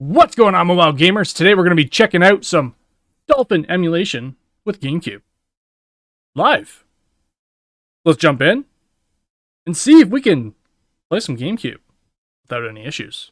What's going on, mobile gamers? Today we're going to be checking out some Dolphin emulation with Gamecube. Live. Let's jump in and see if we can play some Gamecube without any issues.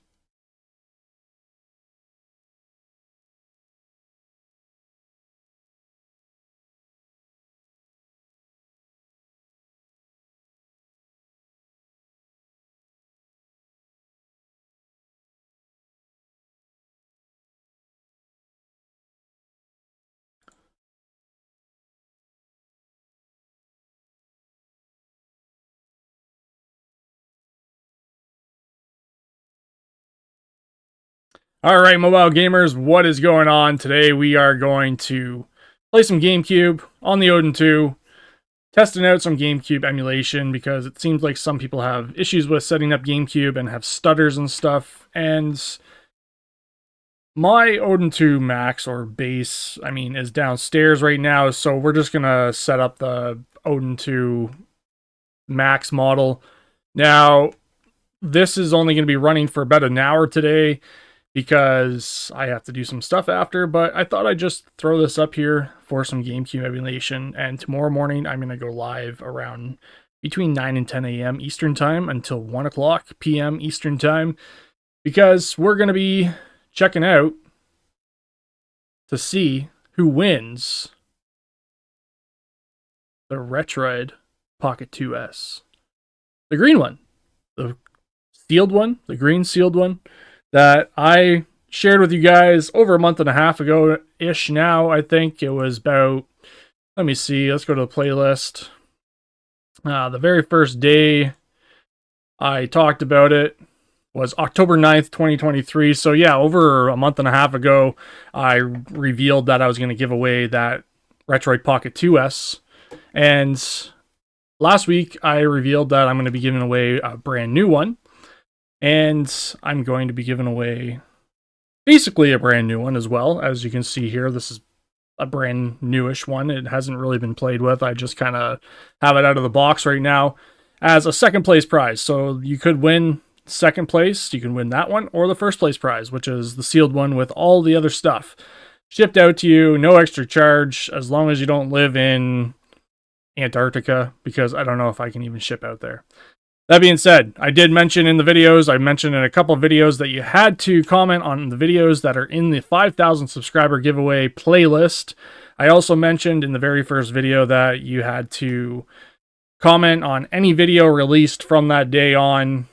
Alright, mobile gamers, what is going on? Today we are going to play some Gamecube on the Odin 2, testing out some Gamecube emulation because it seems like some people have issues with setting up Gamecube and have stutters and stuff, and my Odin 2 Max, or base, is downstairs right now, so we're just going to set up the Odin 2 Max model. Now, this is only going to be running for about an hour today, because I have to do some stuff after, but I thought I'd just throw this up here for some Gamecube emulation, and tomorrow morning I'm going to go live around between 9 and 10 a.m. Eastern Time until 1 o'clock p.m. Eastern Time, because we're going to be checking out to see who wins the Retroid Pocket 2S. The green one. The sealed one. The green sealed one. That I shared with you guys over a month and a half ago-ish now. I think it was about, let me see, let's go to the playlist. The very first day I talked about it was October 9th, 2023. So yeah, over a month and a half ago, I revealed that I was going to give away that Retroid Pocket 2S. And last week, I revealed that I'm going to be giving away a brand new one. And I'm going to be giving away basically a brand new one as well. As you can see here, this is a brand newish one. It hasn't really been played with. I just kind of have it out of the box right now as a second place prize. So you could win second place. You can win that one, or the first place prize, which is the sealed one with all the other stuff shipped out to you, no extra charge, as long as you don't live in Antarctica, because I don't know if I can even ship out there. That being said, I did mention in the videos, I mentioned in a couple of videos that you had to comment on the videos that are in the 5,000 subscriber giveaway playlist. I also mentioned in the very first video that you had to comment on any video released from that day on,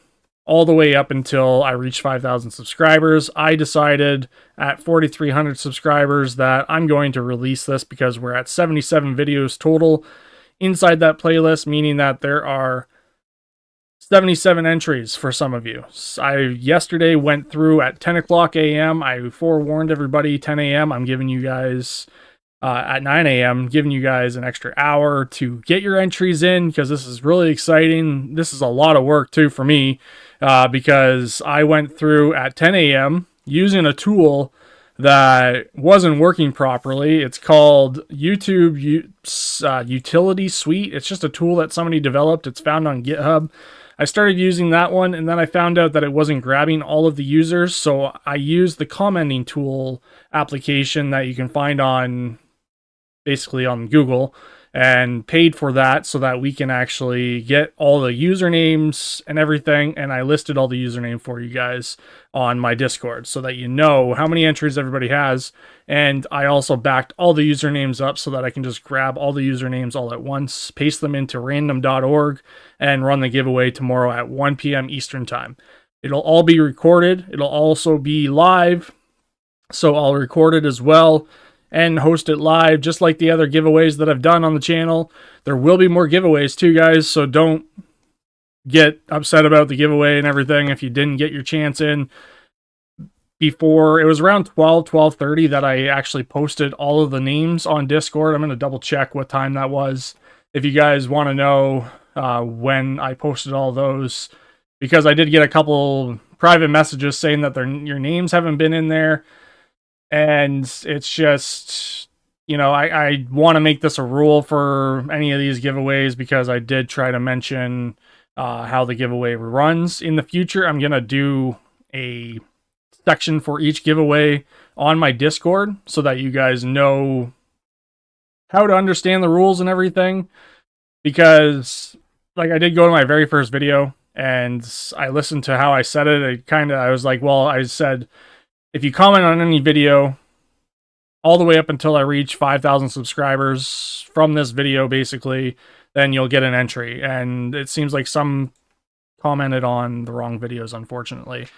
all the way up until I reached 5,000 subscribers. I decided at 4,300 subscribers that I'm going to release this because we're at 77 videos total inside that playlist, meaning that there are 77 entries for some of you. I yesterday went through at 10 o'clock a.m. I forewarned everybody 10 a.m. I'm giving you guys at 9 a.m. giving you guys an extra hour to get your entries in, because this is really exciting. This is a lot of work too for me, because I went through at 10 a.m. using a tool that wasn't working properly. It's called YouTube Utility Suite. It's just a tool that somebody developed. It's found on GitHub. I started using that one, and then I found out that it wasn't grabbing all of the users, so I used the commenting tool application that you can find on, basically on Google, and paid for that so that we can actually get all the usernames and everything, and I listed all the username for you guys on my Discord so that you know how many entries everybody has, and I also backed all the usernames up so that I can just grab all the usernames all at once, paste them into random.org, and run the giveaway tomorrow at 1 p.m. Eastern Time. It'll all be recorded. It'll also be live, so I'll record it as well and host it live, just like the other giveaways that I've done on the channel. There will be more giveaways too, guys, so don't get upset about the giveaway and everything if you didn't get your chance in before. It was around 12:30 that I actually posted all of the names on Discord. I'm going to double check what time that was if you guys want to know when I posted all those, because I did get a couple private messages saying that your names haven't been in there. And it's just, I want to make this a rule for any of these giveaways, because I did try to mention how the giveaway runs in the future. I'm going to do a section for each giveaway on my Discord so that you guys know how to understand the rules and everything. Because, like, I did go to my very first video and I listened to how I said it. I was like, well, I said, if you comment on any video all the way up until I reach 5,000 subscribers from this video, basically, then you'll get an entry. And it seems like some commented on the wrong videos, unfortunately.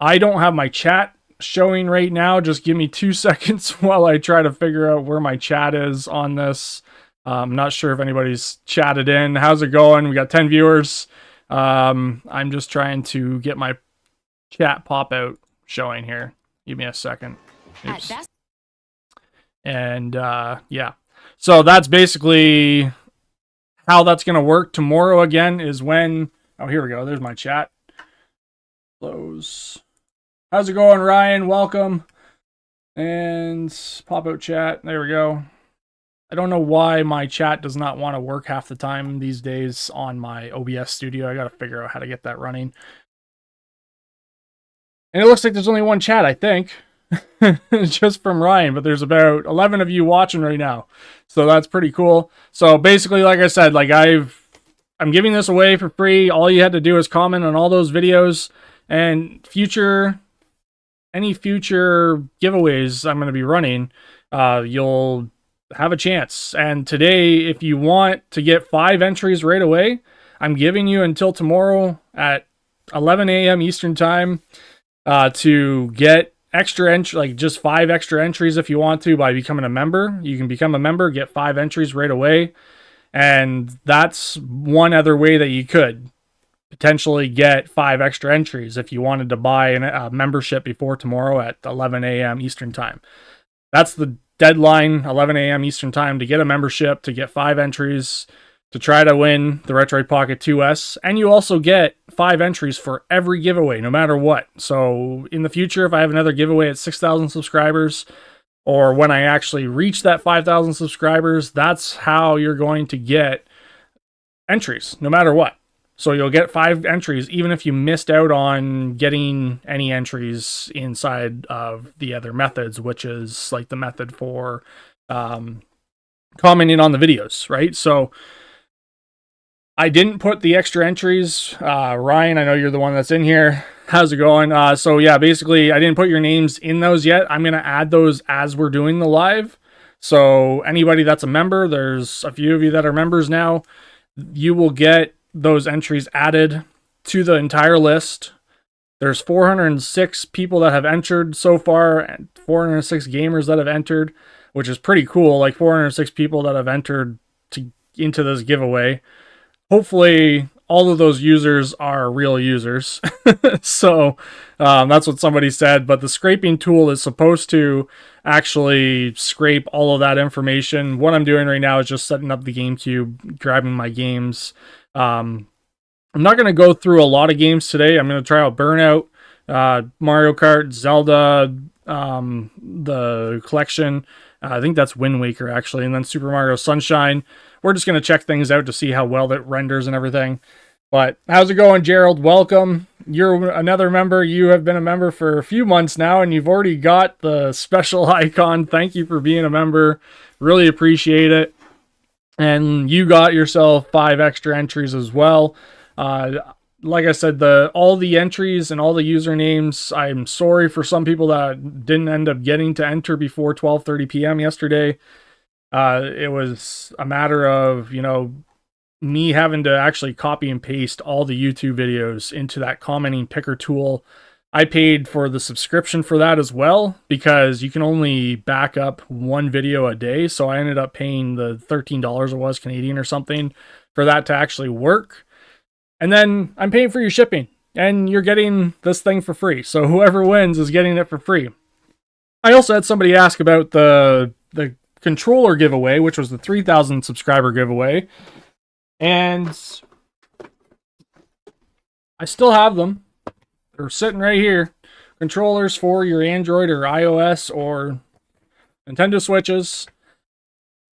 I don't have my chat showing right now. Just give me 2 seconds while I try to figure out where my chat is on this. I'm not sure if anybody's chatted in. How's it going? We got 10 viewers. I'm just trying to get my chat pop out showing here. Give me a second. Oops. And yeah. So that's basically how that's going to work. Tomorrow again is when... Oh, here we go. There's my chat. Close. How's it going, Ryan? Welcome. And pop out chat. There we go. I don't know why my chat does not want to work half the time these days on my OBS studio. I got to figure out how to get that running. And it looks like there's only one chat, I think. Just from Ryan, but there's about 11 of you watching right now. So that's pretty cool. So basically, like I said, like I'm giving this away for free. All you had to do is comment on all those videos, and any future giveaways I'm going to be running, you'll have a chance. And today, if you want to get 5 entries right away, I'm giving you until tomorrow at 11 a.m. Eastern time to get extra entry, like just 5 extra entries if you want to by becoming a member. You can become a member, get 5 entries right away. And that's one other way that you could potentially get 5 extra entries if you wanted to buy a membership before tomorrow at 11 a.m. Eastern time. That's the deadline, 11 a.m. Eastern time, to get a membership, to get 5 entries, to try to win the Retroid Pocket 2S. And you also get 5 entries for every giveaway, no matter what. So in the future, if I have another giveaway at 6,000 subscribers, or when I actually reach that 5,000 subscribers, that's how you're going to get entries, no matter what. So you'll get 5 entries, even if you missed out on getting any entries inside of the other methods, which is like the method for commenting on the videos, right? So I didn't put the extra entries. Ryan, I know you're the one that's in here. How's it going? So yeah, basically I didn't put your names in those yet. I'm going to add those as we're doing the live. So anybody that's a member, there's a few of you that are members now, you will get those entries added to the entire list. There's 406 people that have entered so far, and 406 gamers that have entered, which is pretty cool. Like 406 people that have entered into this giveaway. Hopefully all of those users are real users. So that's what somebody said. But the scraping tool is supposed to actually scrape all of that information. What I'm doing right now is just setting up the Gamecube, grabbing my games. I'm not going to go through a lot of games today. I'm going to try out Burnout, Mario Kart, Zelda, the collection. I think that's Wind Waker, actually. And then Super Mario Sunshine. We're just going to check things out to see how well that renders and everything. But how's it going, Gerald? Welcome. You're another member. You have been a member for a few months now, and you've already got the special icon. Thank you for being a member. Really appreciate it. And you got yourself 5 extra entries as well. Like I said, all the entries and all the usernames, I'm sorry for some people that didn't end up getting to enter before 12:30 p.m. yesterday. It was a matter of, me having to actually copy and paste all the YouTube videos into that commenting picker tool. I paid for the subscription for that as well, because you can only back up 1 video a day. So I ended up paying the $13 it was Canadian or something for that to actually work. And then I'm paying for your shipping, and you're getting this thing for free. So whoever wins is getting it for free. I also had somebody ask about the controller giveaway, which was the 3,000 subscriber giveaway. And I still have them. They're sitting right here. Controllers for your Android or iOS or Nintendo Switches.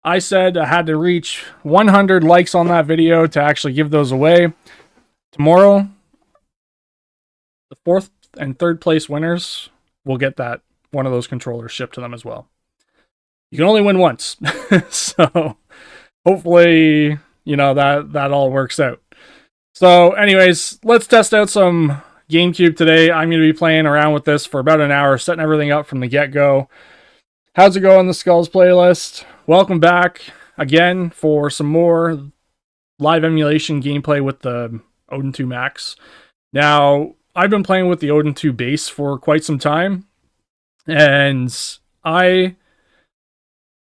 I said I had to reach 100 likes on that video to actually give those away. Tomorrow, the and third place winners will get that one of those controllers shipped to them as well. You can only win once. So hopefully, that all works out. So anyways, let's test out some GameCube today. I'm going to be playing around with this for about an hour, setting everything up from the get-go. How's it going, the Skulls playlist? Welcome back again for some more live emulation gameplay with the Odin 2 Max. Now, I've been playing with the Odin 2 base for quite some time, and I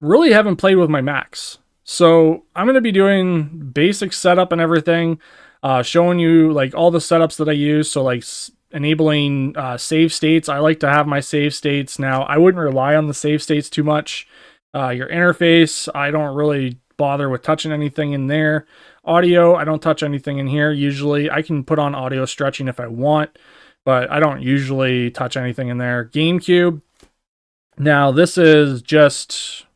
really haven't played with my Max. So I'm going to be doing basic setup and everything, showing you like all the setups that I use. So like enabling save states. I like to have my save states. Now, I wouldn't rely on the save states too much. Your interface, I don't really bother with touching anything in there. Audio, I don't touch anything in here. Usually I can put on audio stretching if I want, but I don't usually touch anything in there. GameCube. Now, this is just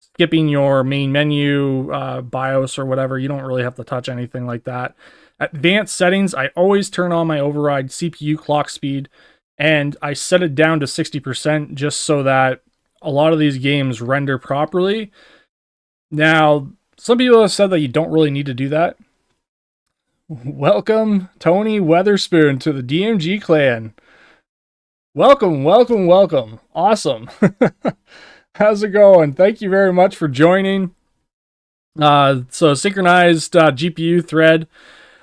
skipping your main menu, BIOS or whatever. You don't really have to touch anything like that. Advanced settings, I always turn on my override CPU clock speed, and I set it down to 60% just so that a lot of these games render properly. Now, some people have said that you don't really need to do that. Welcome, Tony Weatherspoon, to the DMG Clan. Welcome, welcome, welcome. Awesome. How's it going? Thank you very much for joining. So synchronized GPU thread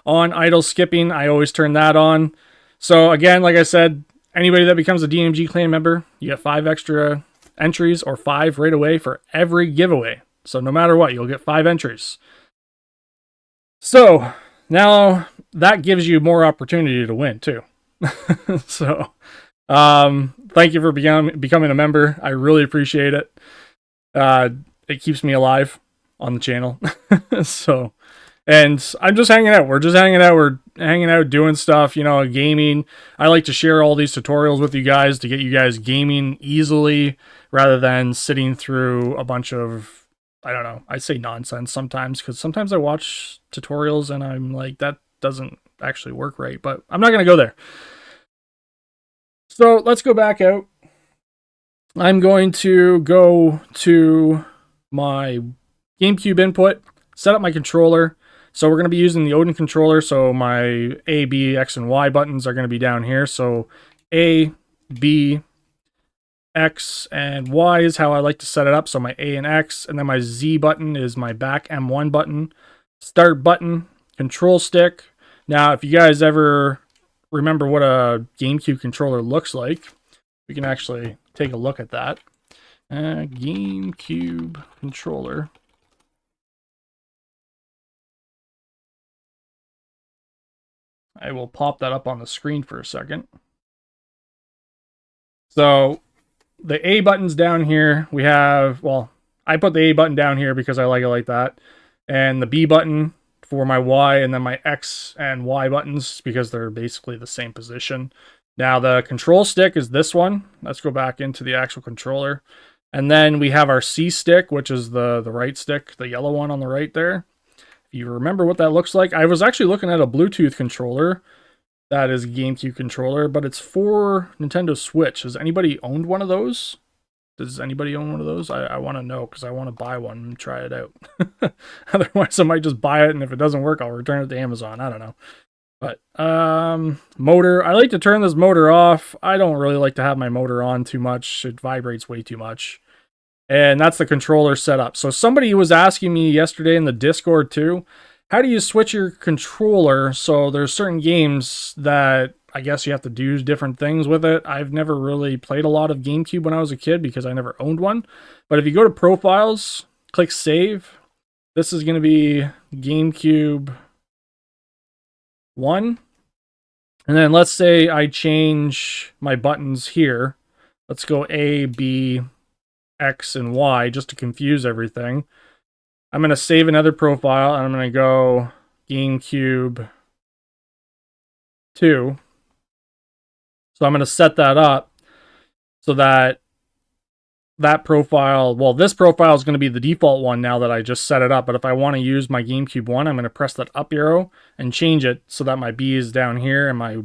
on idle skipping. I always turn that on. So again, like I said, anybody that becomes a DMG Clan member, you get 5 extra entries, or 5 right away for every giveaway. So no matter what, you'll get 5 entries. So now that gives you more opportunity to win too. So thank you for becoming a member. I really appreciate it. It keeps me alive on the channel. So, and I'm just hanging out. We're just hanging out. We're hanging out, doing stuff, gaming. I like to share all these tutorials with you guys to get you guys gaming easily rather than sitting through a bunch of, I don't know, I say nonsense sometimes, because sometimes I watch tutorials and I'm like, that doesn't actually work right, but I'm not going to go there. So let's go back out. I'm going to go to my GameCube input, set up my controller. So we're going to be using the Odin controller. So my A, B, X, and Y buttons are going to be down here. So A, B, X, and Y is how I like to set it up. So my A and X, and then my Z button is my back M1 button. Start button, control stick. Now, if you guys ever remember what a GameCube controller looks like, we can actually take a look at that. GameCube controller. I will pop that up on the screen for a second. So the A button's down here. We have, well, I put the A button down here because I like it like that. And the B button for my Y, and then my X and Y buttons because they're basically the same position. Now the control stick is this one. Let's go back into the actual controller. And then we have our C stick, which is the right stick, the yellow one on the right there. If you remember what that looks like, I was actually looking at a Bluetooth controller that is a GameCube controller, but it's for Nintendo Switch. Has anybody owned one of those? Does anybody own one of those? I want to know, because I want to buy one and try it out. Otherwise, I might just buy it, and if it doesn't work, I'll return it to Amazon. I don't know. But, motor. I like to turn this motor off. I don't really like to have my motor on too much. It vibrates way too much. And that's the controller setup. So somebody was asking me yesterday in the Discord too, how do you switch your controller? So there's certain games that I guess you have to do different things with it. I've never really played a lot of GameCube when I was a kid because I never owned one. But if you go to Profiles, click Save. This is going to be GameCube 1. And then let's say I change my buttons here. Let's go A, B, X, and Y just to confuse everything. I'm going to save another profile, and I'm going to go GameCube 2. So I'm going to set that up so that that profile, well, this profile is going to be the default one now that I just set it up. But if I want to use my GameCube 1, I'm going to press that up arrow and change it so that my B is down here and my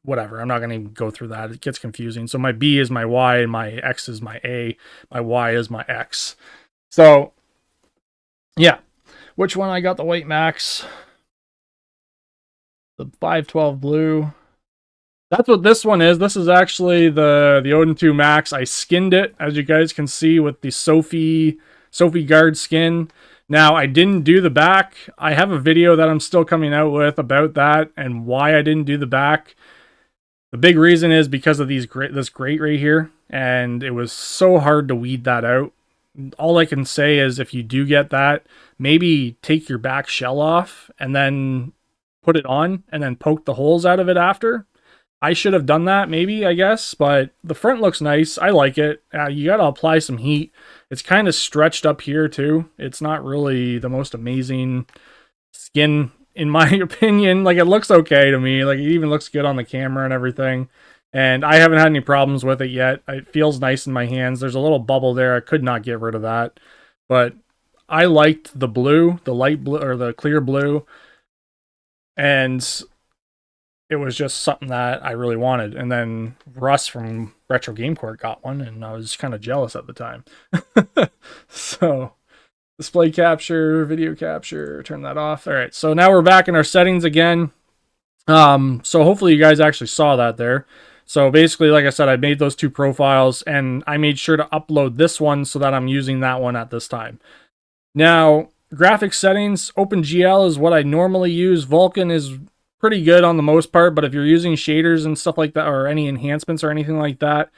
whatever. I'm not going to go through that. It gets confusing. So my B is my Y and my X is my A. My Y is my X. So yeah, which one I got the white max? The 512 blue. That's what this one is. This is actually the Odin 2 Max. I skinned it, as you guys can see, with the Sophie Guard skin. Now, I didn't do the back. I have a video that I'm still coming out with about that and why I didn't do the back. The big reason is because of this grate right here, and it was so hard to weed that out. All I can say is if you do get that, maybe take your back shell off and then put it on and then poke the holes out of it after. I should have done that, maybe, I guess, but the front looks nice. I like it. You got to apply some heat. It's kind of stretched up here, too. It's not really the most amazing skin, in my opinion. Like, it looks okay to me. Like, it even looks good on the camera and everything. And I haven't had any problems with it yet. It feels nice in my hands. There's a little bubble there. I could not get rid of that. But I liked the blue, the light blue, or the clear blue. And it was just something that I really wanted. And then Russ from Retro Game Court got one, and I was kind of jealous at the time. So, display capture, video capture, turn that off. All right, so now we're back in our settings again. So hopefully you guys actually saw that there. So basically, like I said, I made those two profiles, and I made sure to upload this one so that I'm using that one at this time. Now, graphics settings, OpenGL is what I normally use. Vulkan is pretty good on the most part, but if you're using shaders and stuff like that, or any enhancements or anything like that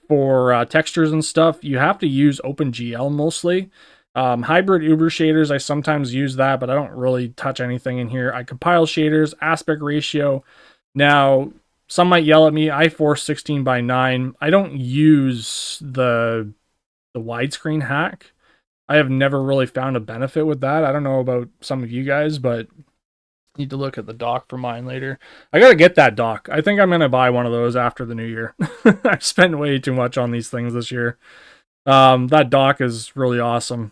for textures and stuff, you have to use OpenGL mostly. Hybrid Uber shaders, I sometimes use that, but I don't really touch anything in here. I compile shaders, aspect ratio. Now, some might yell at me, I force 16:9. I don't use the widescreen hack. I have never really found a benefit with that. I don't know about some of you guys, but need to look at the dock for mine later. I gotta get that dock. I think I'm gonna buy one of those after the new year. I've spent way too much on these things this year. That dock is really awesome.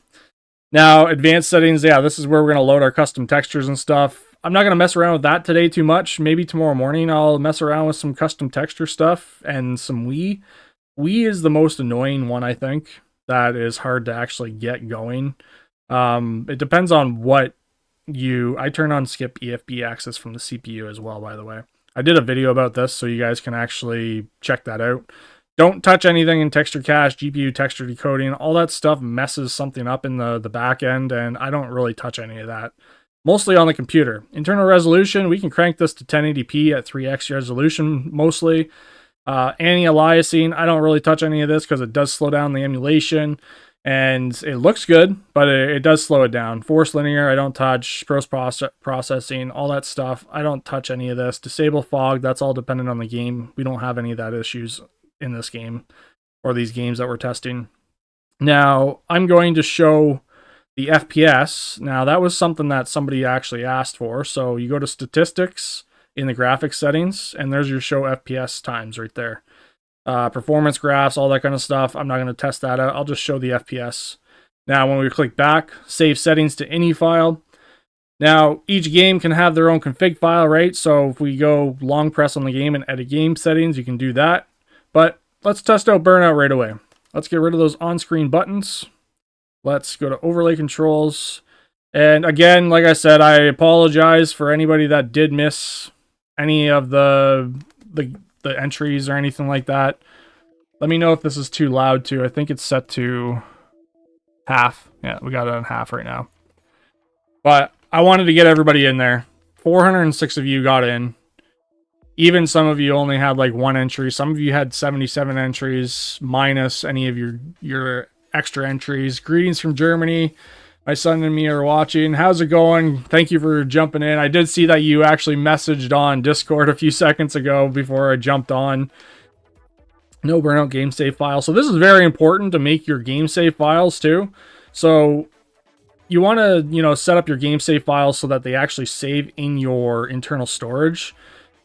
Now, advanced settings, yeah, this is where we're gonna load our custom textures and stuff. I'm not gonna mess around with that today too much. Maybe tomorrow morning I'll mess around with some custom texture stuff and some Wii. Wii is the most annoying one, I think. That is hard to actually get going. It depends on what I turn on skip EFB access from the CPU as well, by the way. I did a video about this, so you guys can actually check that out. Don't touch anything in texture cache, GPU texture decoding. All that stuff messes something up in the back end, and I don't really touch any of that. Mostly on the computer. Internal resolution, we can crank this to 1080p at 3x resolution, mostly. Anti-aliasing, I don't really touch any of this because it does slow down the emulation. And it looks good, but it does slow it down. Force linear, I don't touch. Post processing, all that stuff, I don't touch any of this. Disable fog, that's all dependent on the game. We don't have any of that issues in this game, or these games that we're testing. Now, I'm going to show the FPS. Now, that was something that somebody actually asked for. So you go to statistics in the graphics settings, and there's your show FPS times right there. Performance graphs, all that kind of stuff. I'm not going to test that out. I'll just show the FPS. Now, when we click back, save settings to any file. Now, each game can have their own config file, right? So if we go long press on the game and edit game settings, you can do that. But let's test out Burnout right away. Let's get rid of those on-screen buttons. Let's go to overlay controls. And again, like I said, I apologize for anybody that did miss any of the entries or anything like that. Let me know if this is too loud too. I think it's set to half. Yeah, we got it on half right now. But I wanted to get everybody in there. 406 of you got in. Even some of you only had like one entry. Some of you had 77 entries minus any of your extra entries. Greetings from Germany. My son and me are watching. How's it going? Thank you for jumping in. I did see that you actually messaged on Discord a few seconds ago before I jumped on. No Burnout game save file. So this is very important to make your game save files too. So you want to, set up your game save files so that they actually save in your internal storage.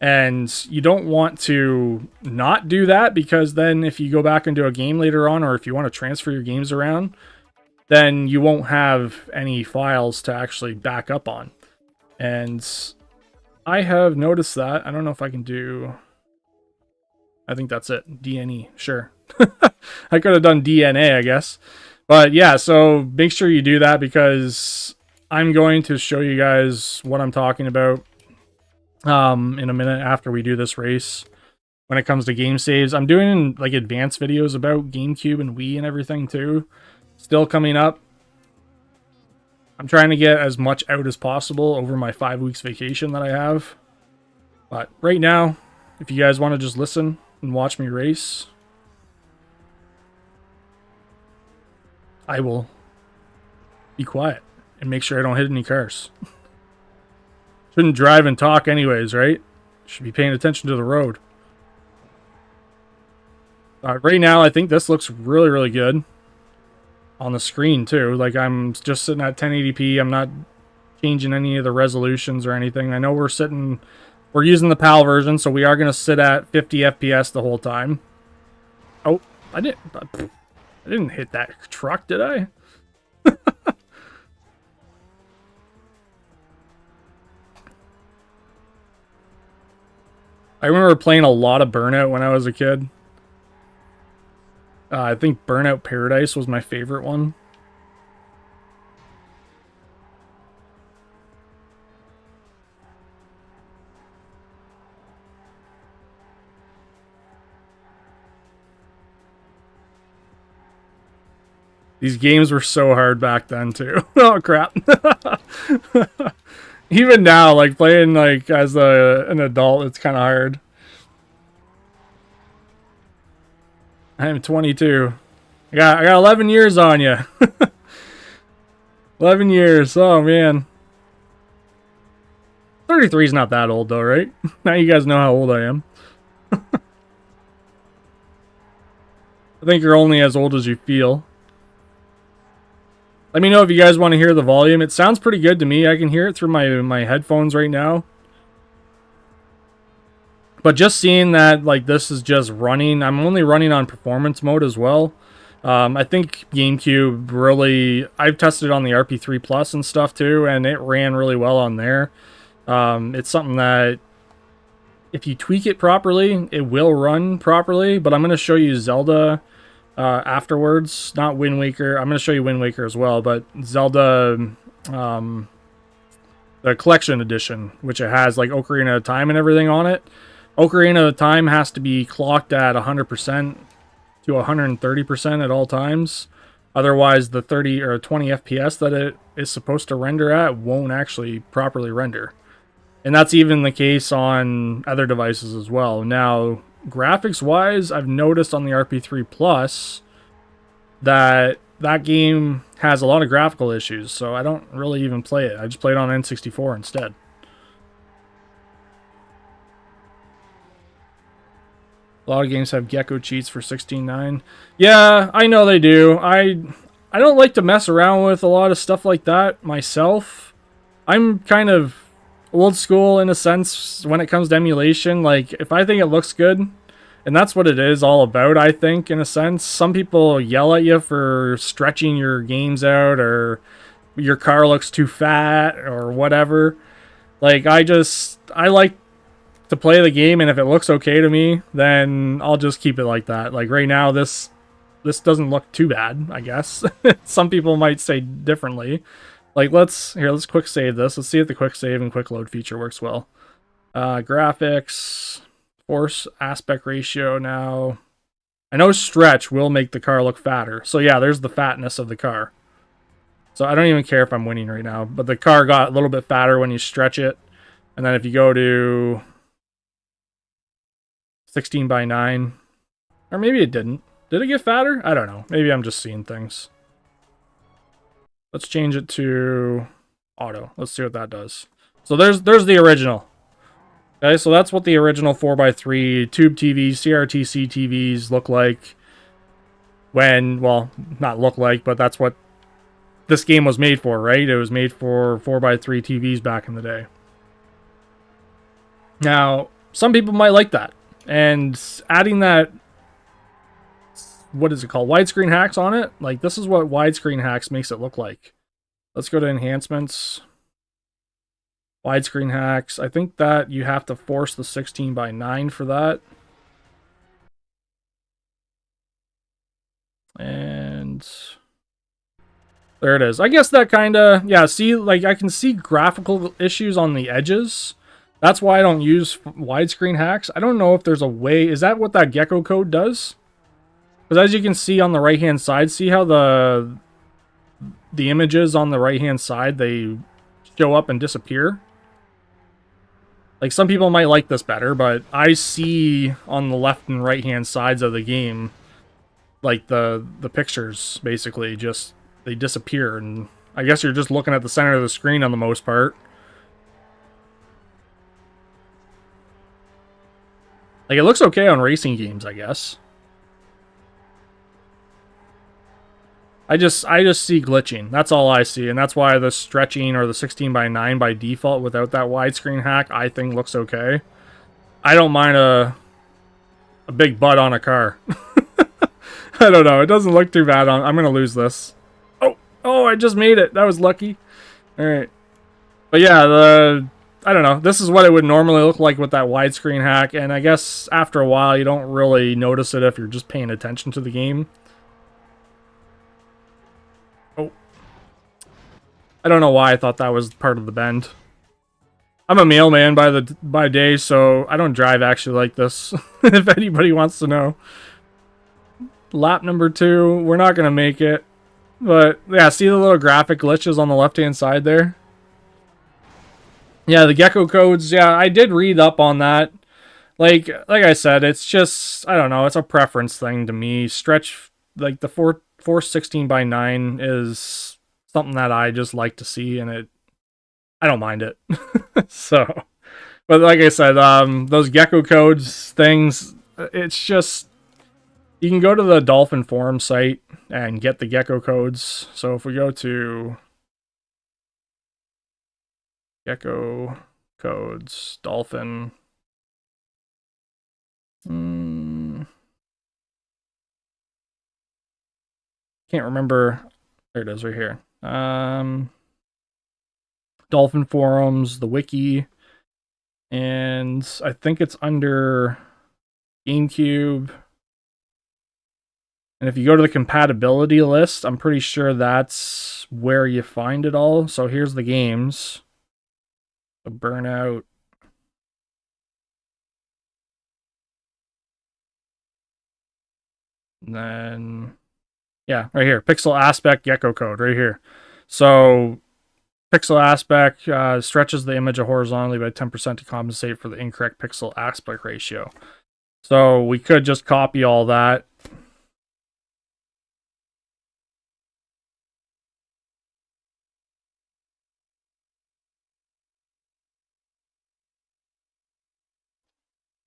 And you don't want to not do that, because then if you go back into a game later on, or if you want to transfer your games around, then you won't have any files to actually back up on. And I have noticed that. I don't know if I can do I think that's it. DNE, sure. I could have done DNA, I guess. But yeah, so make sure you do that because I'm going to show you guys what I'm talking about in a minute after we do this race. When it comes to game saves, I'm doing like advanced videos about GameCube and Wii and everything too. Still coming up. I'm trying to get as much out as possible over my 5 weeks vacation that I have. But right now, if you guys want to just listen and watch me race, I will be quiet and make sure I don't hit any cars. Shouldn't drive and talk anyways, right? Should be paying attention to the road. Right now, I think this looks really, really good on the screen too. Like I'm just sitting at 1080p. I'm not changing any of the resolutions or anything. I know we're using the PAL version, so we are going to sit at 50 FPS the whole time. Oh, I didn't hit that truck, did I? I remember playing a lot of Burnout when I was a kid. I think Burnout Paradise was my favorite one. These games were so hard back then too. Oh crap. Even now, like playing like as an adult, it's kind of hard. I'm 22. I got 11 years on you. 11 years. Oh man. 33 is not that old though, right? Now you guys know how old I am. I think you're only as old as you feel. Let me know if you guys want to hear the volume. It sounds pretty good to me. I can hear it through my headphones right now. But just seeing that like this is just running, I'm only running on performance mode as well. I think GameCube really, I've tested it on the RP3 Plus and stuff too, and it ran really well on there. It's something that if you tweak it properly, it will run properly, but I'm going to show you Zelda afterwards, not Wind Waker. I'm going to show you Wind Waker as well, but Zelda, the collection edition, which it has like Ocarina of Time and everything on it. Ocarina of Time has to be clocked at 100% to 130% at all times. Otherwise, the 30 or 20 FPS that it is supposed to render at won't actually properly render. And that's even the case on other devices as well. Now, graphics-wise, I've noticed on the RP3 Plus that that game has a lot of graphical issues, so I don't really even play it. I just play it on N64 instead. A lot of games have gecko cheats for 16:9. Yeah, I know they do. I don't like to mess around with a lot of stuff like that myself. I'm kind of old school in a sense when it comes to emulation. Like, if I think it looks good, and that's what it is all about, I think, in a sense. Some people yell at you for stretching your games out, or your car looks too fat, or whatever. Like, I like to play the game, and if it looks okay to me, then I'll just keep it like that. Like right now, this doesn't look too bad, I guess. Some people might say differently. Like let's quick save this. Let's see if the quick save and quick load feature works well. Graphics, force aspect ratio. Now I know stretch will make the car look fatter, so yeah, there's the fatness of the car. So I don't even care if I'm winning right now, but the car got a little bit fatter when you stretch it. And then if you go to 16:9, or maybe it didn't. Did it get fatter? I don't know. Maybe I'm just seeing things. Let's change it to auto. Let's see what that does. So there's the original. Okay, so that's what the original 4x3 tube TVs, CRTC TVs look like when, well, not look like, but that's what this game was made for, right? It was made for 4x3 TVs back in the day. Now, some people might like that. And adding that, what is it called? Widescreen hacks on it. Like, this is what widescreen hacks makes it look like. Let's go to enhancements. Widescreen hacks. I think that you have to force the 16:9 for that. And there it is. I guess that kind of, yeah, see, like, I can see graphical issues on the edges. That's why I don't use widescreen hacks. I don't know if there's a way, is that what that gecko code does? Because as you can see on the right-hand side, see how the images on the right-hand side, they show up and disappear? Like, some people might like this better, but I see on the left and right-hand sides of the game, like, the pictures, basically, just, they disappear, and I guess you're just looking at the center of the screen on the most part. Like, it looks okay on racing games, I guess. I just see glitching. That's all I see, and that's why the stretching or the 16:9 by default without that widescreen hack, I think looks okay. I don't mind a big butt on a car. I don't know. It doesn't look too bad on. I'm gonna lose this. Oh, I just made it. That was lucky. All right, but yeah, I don't know. This is what it would normally look like with that widescreen hack, and I guess after a while you don't really notice it if you're just paying attention to the game. I don't know why I thought that was part of the bend. I'm a mailman by day, so I don't drive actually like this. If anybody wants to know. Lap number 2, we're not gonna make it. But yeah, see the little graphic glitches on the left-hand side there? Yeah, the gecko codes, yeah, I did read up on that. Like I said, it's just, I don't know, it's a preference thing to me. Stretch, like the 416:9 is something that I just like to see, and I don't mind it. So, but like I said, those gecko codes things, it's just, you can go to the Dolphin forum site and get the gecko codes. So if we go to gecko codes, Dolphin, can't remember. There it is right here. Dolphin forums, the wiki, and I think it's under Gamecube. And if you go to the compatibility list, I'm pretty sure that's where you find it all. So here's the games. The Burnout. And then, yeah, right here. Pixel Aspect Gecko Code, right here. So pixel aspect stretches the image horizontally by 10% to compensate for the incorrect pixel aspect ratio. So we could just copy all that.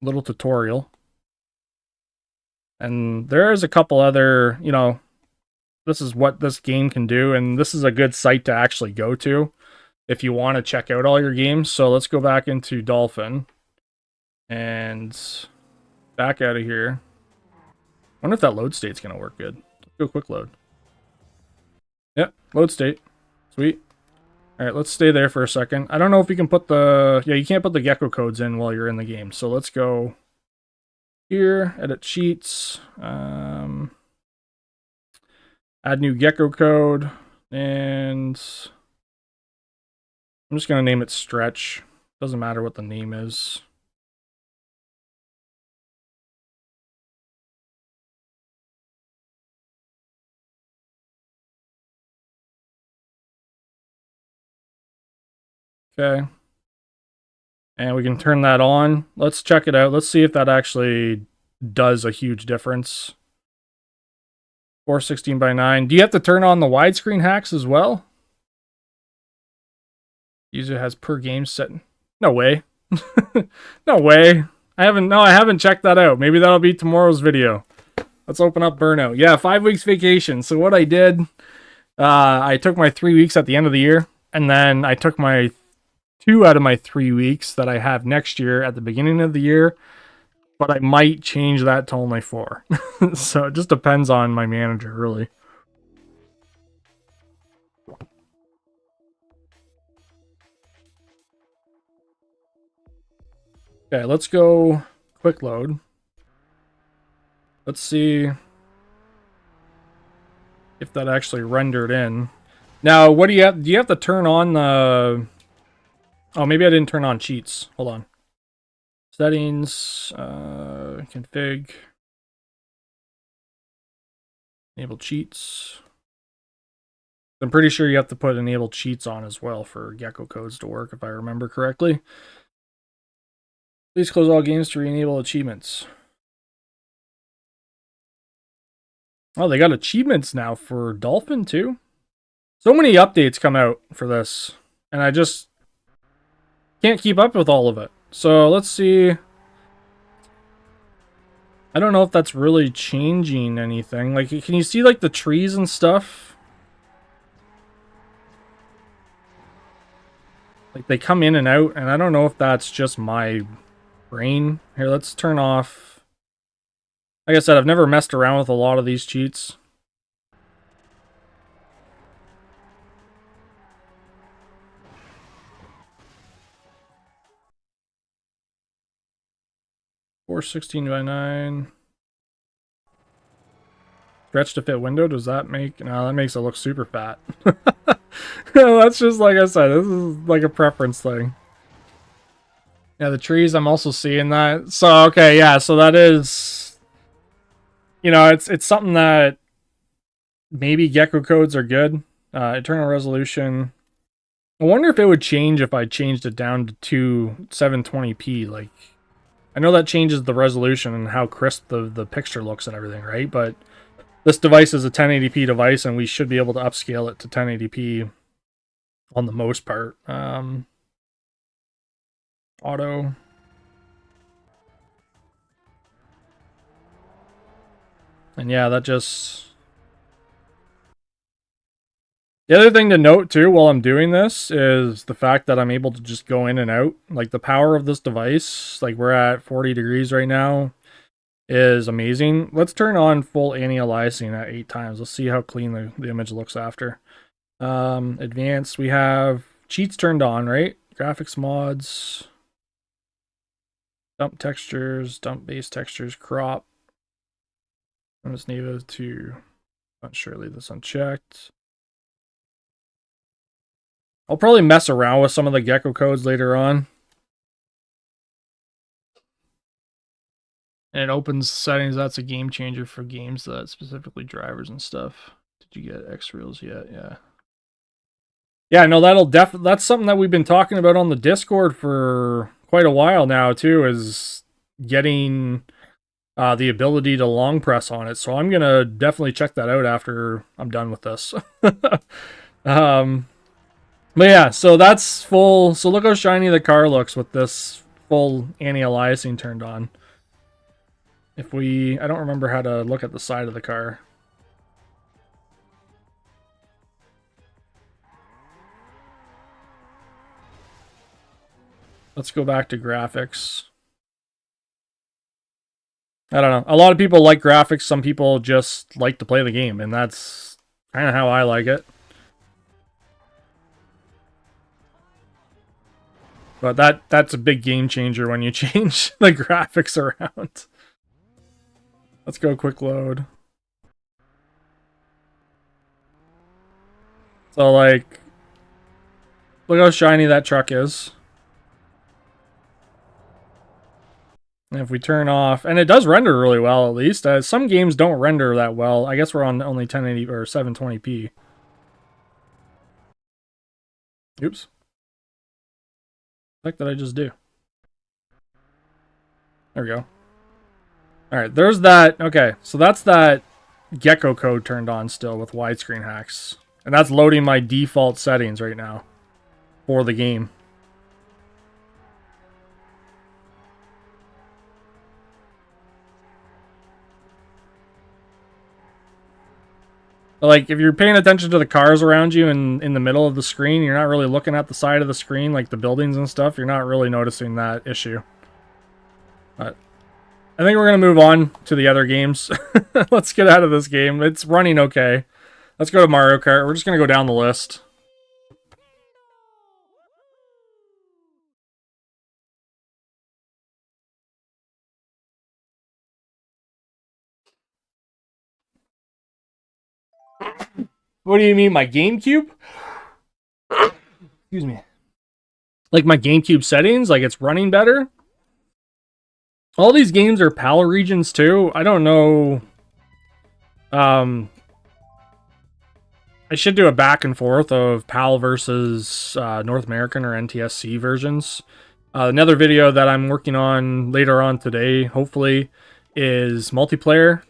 Little tutorial. And there is a couple other, you know, this is what this game can do, and this is a good site to actually go to if you want to check out all your games. So let's go back into Dolphin and back out of here. I wonder if that load state's going to work good. Let's go quick load. Yep, load state. Sweet. All right, let's stay there for a second. I don't know if you can put the... Yeah, you can't put the gecko codes in while you're in the game. So let's go here, edit sheets, add new gecko code, and I'm just going to name it stretch. Doesn't matter what the name is. Okay. And we can turn that on. Let's check it out. Let's see if that actually does a huge difference. 416:9. Do you have to turn on the widescreen hacks as well? User has per game set. No way. No way. I haven't checked that out. Maybe that'll be tomorrow's video. Let's open up Burnout. Yeah, 5 weeks vacation. So what I did, I took my 3 weeks at the end of the year, and then I took my 2 out of my 3 weeks that I have next year at the beginning of the year, but I might change that to only 4. So it just depends on my manager, really. Okay, let's go quick load. Let's see. if that actually rendered in. Now, what do you have? Do you have to turn on the... Oh, maybe I didn't turn on cheats. Hold on. Settings, config, enable cheats. I'm pretty sure you have to put enable cheats on as well for gecko codes to work, if I remember correctly. Please close all games to re-enable achievements. Oh, they got achievements now for Dolphin too? So many updates come out for this, and I just can't keep up with all of it. So let's see. I don't know if that's really changing anything. Like, can you see like the trees and stuff? Like they come in and out, and I don't know if that's just my brain. Here, let's turn off. Like I said, I've never messed around with a lot of these cheats. Four 16:9. Stretch to fit window. Does that make... No, that makes it look super fat. That's just, like I said, this is like a preference thing. Yeah, the trees, I'm also seeing that. So, okay, yeah, so that is... You know, it's something that maybe gecko codes are good. Eternal resolution. I wonder if it would change if I changed it down to 720p. Like, I know that changes the resolution and how crisp the picture looks and everything, right? But this device is a 1080p device, and we should be able to upscale it to 1080p on the most part. Auto. And yeah, that just... The other thing to note, too, while I'm doing this, is the fact that I'm able to just go in and out. Like, the power of this device, like, we're at 40 degrees right now, is amazing. Let's turn on full anti-aliasing at 8 times. Let's see how clean the image looks after. Advanced, we have cheats turned on, right? Graphics mods, dump textures, dump base textures, crop. I'm just need to, not sure, leave this unchecked. I'll probably mess around with some of the gecko codes later on. And it opens settings. That's a game changer for games that specifically drivers and stuff. Did you get X Reels yet? Yeah. Yeah, no, that's something that we've been talking about on the Discord for quite a while now too, is getting the ability to long press on it. So I'm gonna definitely check that out after I'm done with this. But yeah, so that's full. So look how shiny the car looks with this full anti-aliasing turned on. If we... I don't remember how to look at the side of the car. Let's go back to graphics. I don't know. A lot of people like graphics. Some people just like to play the game, and that's kind of how I like it. But that's a big game changer when you change the graphics around. Let's go quick load. So, like, look how shiny that truck is. And if we turn off, and it does render really well, at least. Some games don't render that well. I guess we're on only 1080 or 720p. Oops. What did I just do? There we go. Alright, there's that. Okay, so that's that gecko code turned on still with widescreen hacks. And that's loading my default settings right now for the game. Like, if you're paying attention to the cars around you and in the middle of the screen, you're not really looking at the side of the screen, like the buildings and stuff, you're not really noticing that issue. But I think we're going to move on to the other games. Let's get out of this game. It's running okay. Let's go to Mario Kart. We're just going to go down the list. What do you mean, my GameCube? Excuse me. Like my GameCube settings, like it's running better? All these games are PAL regions too. I don't know. I should do a back and forth of PAL versus North American or NTSC versions. Another video that I'm working on later on today, hopefully, is multiplayer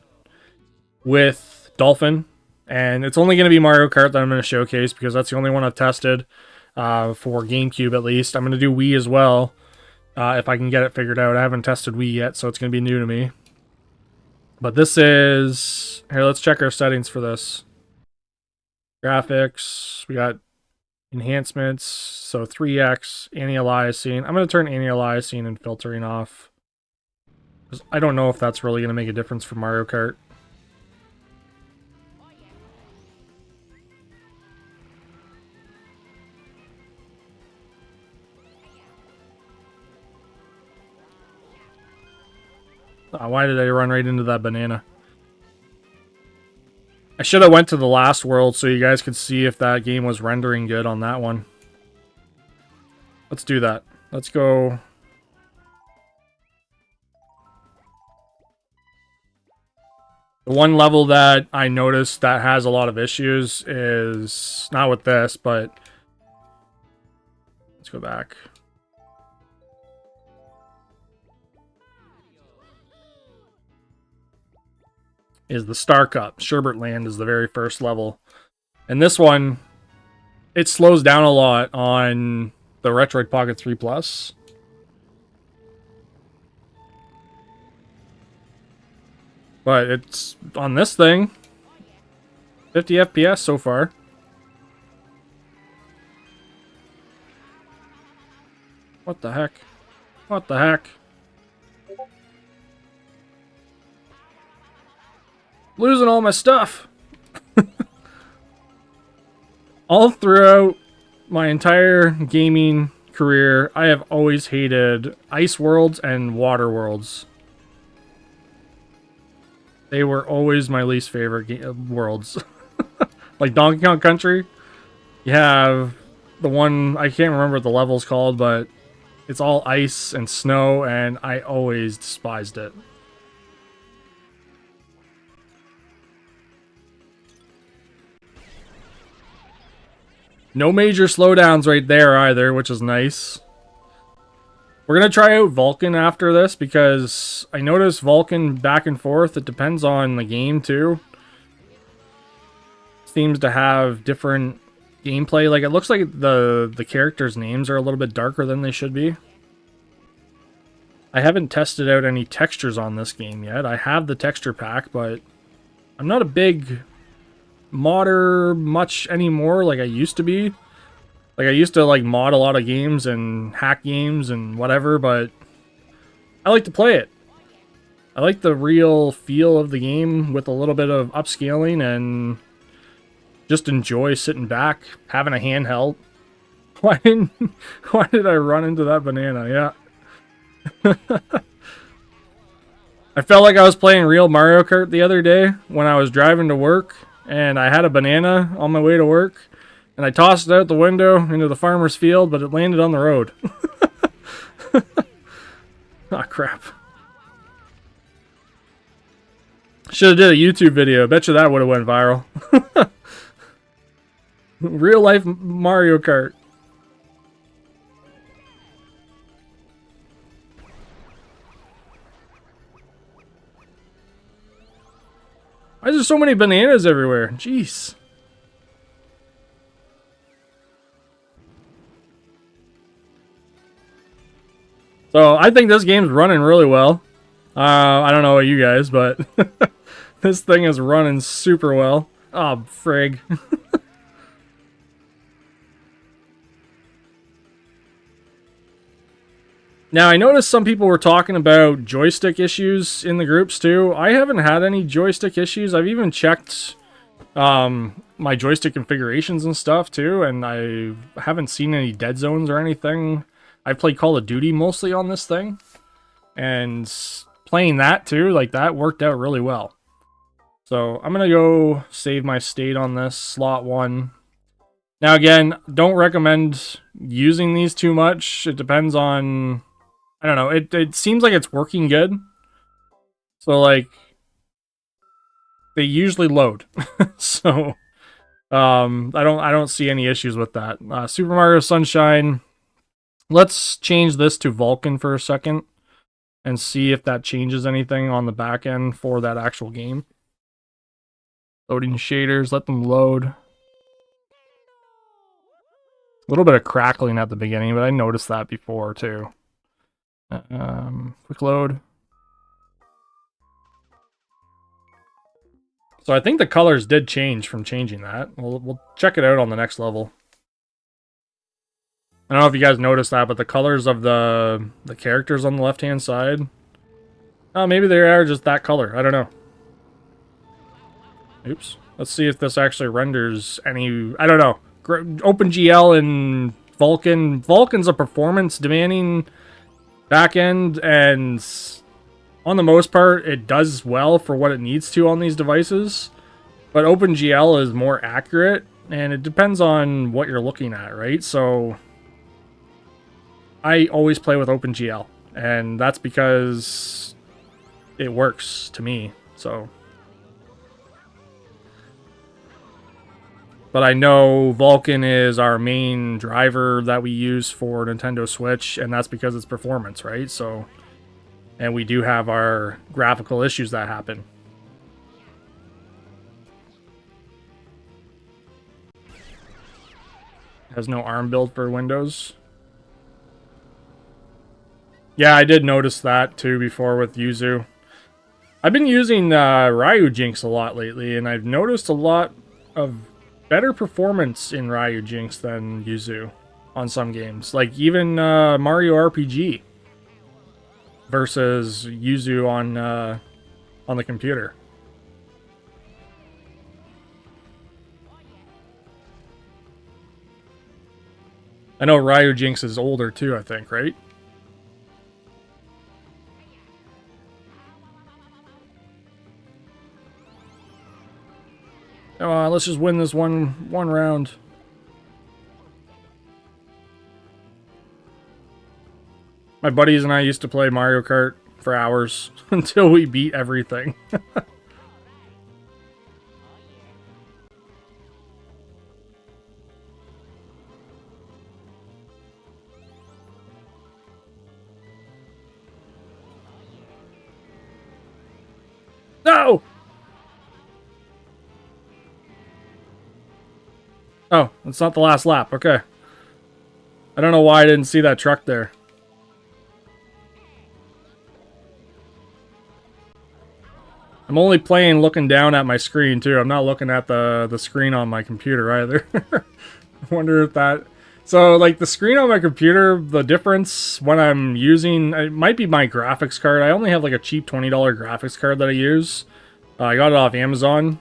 with Dolphin. And it's only going to be Mario Kart that I'm going to showcase because that's the only one I've tested for GameCube at least. I'm going to do Wii as well if I can get it figured out. I haven't tested Wii yet, so it's going to be new to me. But this is... Here, let's check our settings for this. Graphics, we got enhancements, so 3x, anti-aliasing. I'm going to turn anti-aliasing and filtering off. Because I don't know if that's really going to make a difference for Mario Kart. Why did I run right into that banana? I should have went to the last world so you guys could see if that game was rendering good on that one. Let's do that. Let's go. The one level that I noticed that has a lot of issues is not with this, but let's go back. Is the Star Cup. Sherbert Land is the very first level. And this one, it slows down a lot on the Retroid Pocket 3 Plus. But it's on this thing, 50 FPS so far. What the heck? What the heck? Losing all my stuff. All throughout my entire gaming career, I have always hated ice worlds and water worlds. They were always my least favorite worlds. Like Donkey Kong Country, you have the one, I can't remember what the level's called, but it's all ice and snow, and I always despised it. No major slowdowns right there either, which is nice. We're going to try out Vulcan after this because I noticed Vulcan back and forth. It depends on the game too. Seems to have different gameplay. Like it looks like the characters' names are a little bit darker than they should be. I haven't tested out any textures on this game yet. I have the texture pack, but I'm not a big modder much anymore like I used to be. Like I used to like mod a lot of games and hack games and whatever, but I like to play it. I like the real feel of the game with a little bit of upscaling and just enjoy sitting back, having a handheld. Why did I run into that banana? Yeah. I felt like I was playing real Mario Kart the other day when I was driving to work. And I had a banana on my way to work, and I tossed it out the window into the farmer's field, but it landed on the road. Ah, crap. Should have did a YouTube video. Bet you that would have went viral. Real life Mario Kart. Why is there so many bananas everywhere? Jeez. So I think this game's running really well. I don't know about you guys, but this thing is running super well. Oh, frig. Now, I noticed some people were talking about joystick issues in the groups, too. I haven't had any joystick issues. I've even checked my joystick configurations and stuff, too, and I haven't seen any dead zones or anything. I played Call of Duty mostly on this thing, and playing that, too, like, that worked out really well. So I'm going to go save my state on this, slot 1. Now again, don't recommend using these too much. It depends on, I don't know, it seems like it's working good. So like, they usually load. So I don't see any issues with that. Super Mario Sunshine, let's change this to Vulkan for a second and see if that changes anything on the back end for that actual game. Loading shaders, let them load. A little bit of crackling at the beginning, but I noticed that before too. Quick load. So I think the colors did change from changing that. We'll check it out on the next level. I don't know if you guys noticed that, but the colors of the characters on the left-hand side, oh, maybe they are just that color. I don't know. Oops. Let's see if this actually renders any... I don't know. OpenGL and Vulkan. Vulkan's a performance-demanding backend, and on the most part, it does well for what it needs to on these devices. But OpenGL is more accurate, and it depends on what you're looking at, right? So I always play with OpenGL, and that's because it works to me. So, but I know Vulkan is our main driver that we use for Nintendo Switch, and that's because it's performance, right? So, and we do have our graphical issues that happen. Has no ARM build for Windows. Yeah, I did notice that too before with Yuzu. I've been using Ryujinx a lot lately, and I've noticed a lot of better performance in Ryujinx than Yuzu on some games. Like even Mario RPG versus Yuzu on the computer. I know Ryujinx is older too, I think, right? Come on, let's just win this one round. My buddies and I used to play Mario Kart for hours until we beat everything. No! Oh, it's not the last lap. Okay. I don't know why I didn't see that truck there. I'm only playing looking down at my screen, too. I'm not looking at the screen on my computer, either. I wonder if that... So, like, the screen on my computer, the difference when I'm using... It might be my graphics card. I only have, like, a cheap $20 graphics card that I use. I got it off Amazon.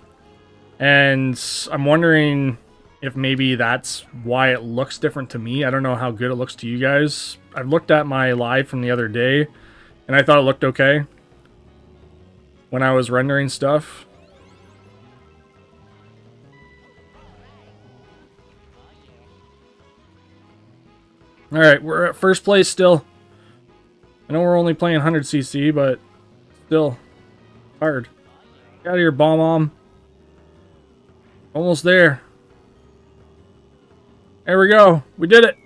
And I'm wondering if maybe that's why it looks different to me. I don't know how good it looks to you guys. I've looked at my live from the other day, and I thought it looked okay when I was rendering stuff. Alright, we're at first place still. I know we're only playing 100cc, but still hard. Get out of here, Bomb-Omb. Almost there. There we go. We did it.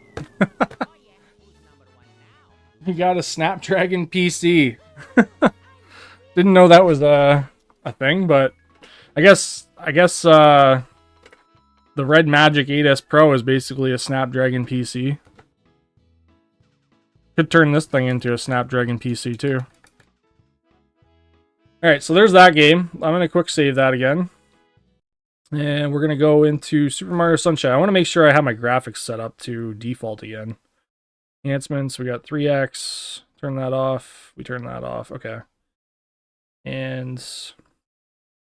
You got a Snapdragon PC. Didn't know that was a thing, but I guess the Red Magic 8S Pro is basically a Snapdragon PC. Could turn this thing into a Snapdragon PC too. Alright, so there's that game. I'm going to quick save that again. And we're going to go into Super Mario Sunshine. I want to make sure I have my graphics set up to default again. Enhancements, we got 3x. Turn that off. We turn that off. Okay. And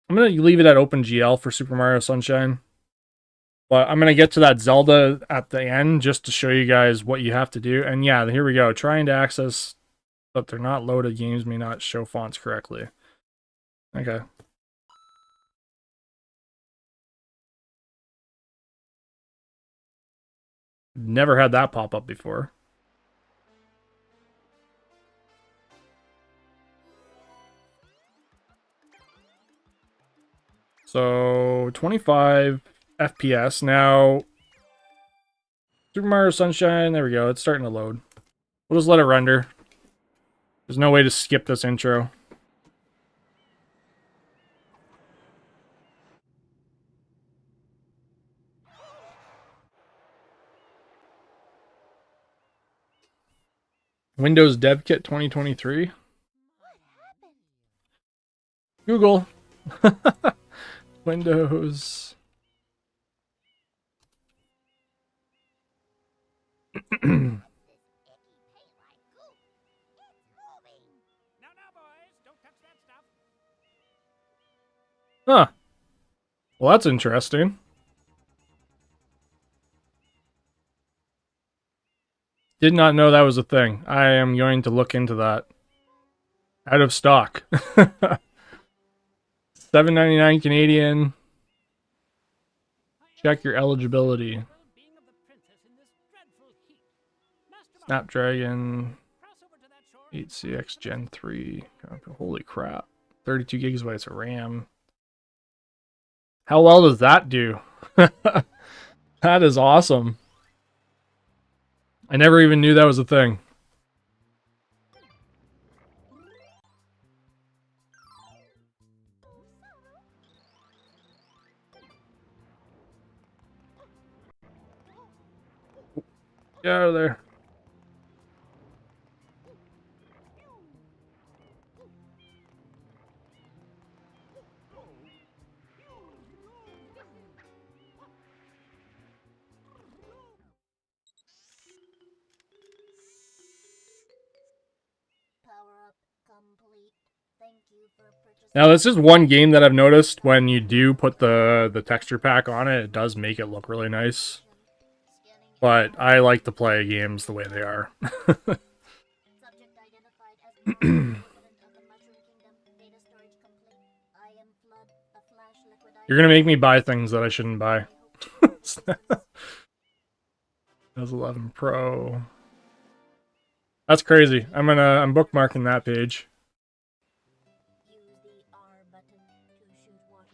I'm going to leave it at OpenGL for Super Mario Sunshine. But I'm going to get to that Zelda at the end just to show you guys what you have to do. And yeah, here we go. Trying to access, but they're not loaded. Games may not show fonts correctly. Okay. Never had that pop up before. So 25 FPS. Now, Super Mario Sunshine, there we go. It's starting to load. We'll just let it render. There's no way to skip this intro. Windows Dev Kit 2023. Google. Windows. Huh. Well, that's interesting. Did not know that was a thing. I am going to look into that. Out of stock. $7.99 Canadian. Check your eligibility. Snapdragon 8CX Gen 3. Holy crap. 32 gigabytes of RAM. How well does that do? That is awesome. I never even knew that was a thing. Get out of there. Now, this is one game that I've noticed when you do put the texture pack on it, it does make it look really nice. But I like to play games the way they are. You're gonna make me buy things that I shouldn't buy. That's 11 Pro. That's crazy. I'm bookmarking that page.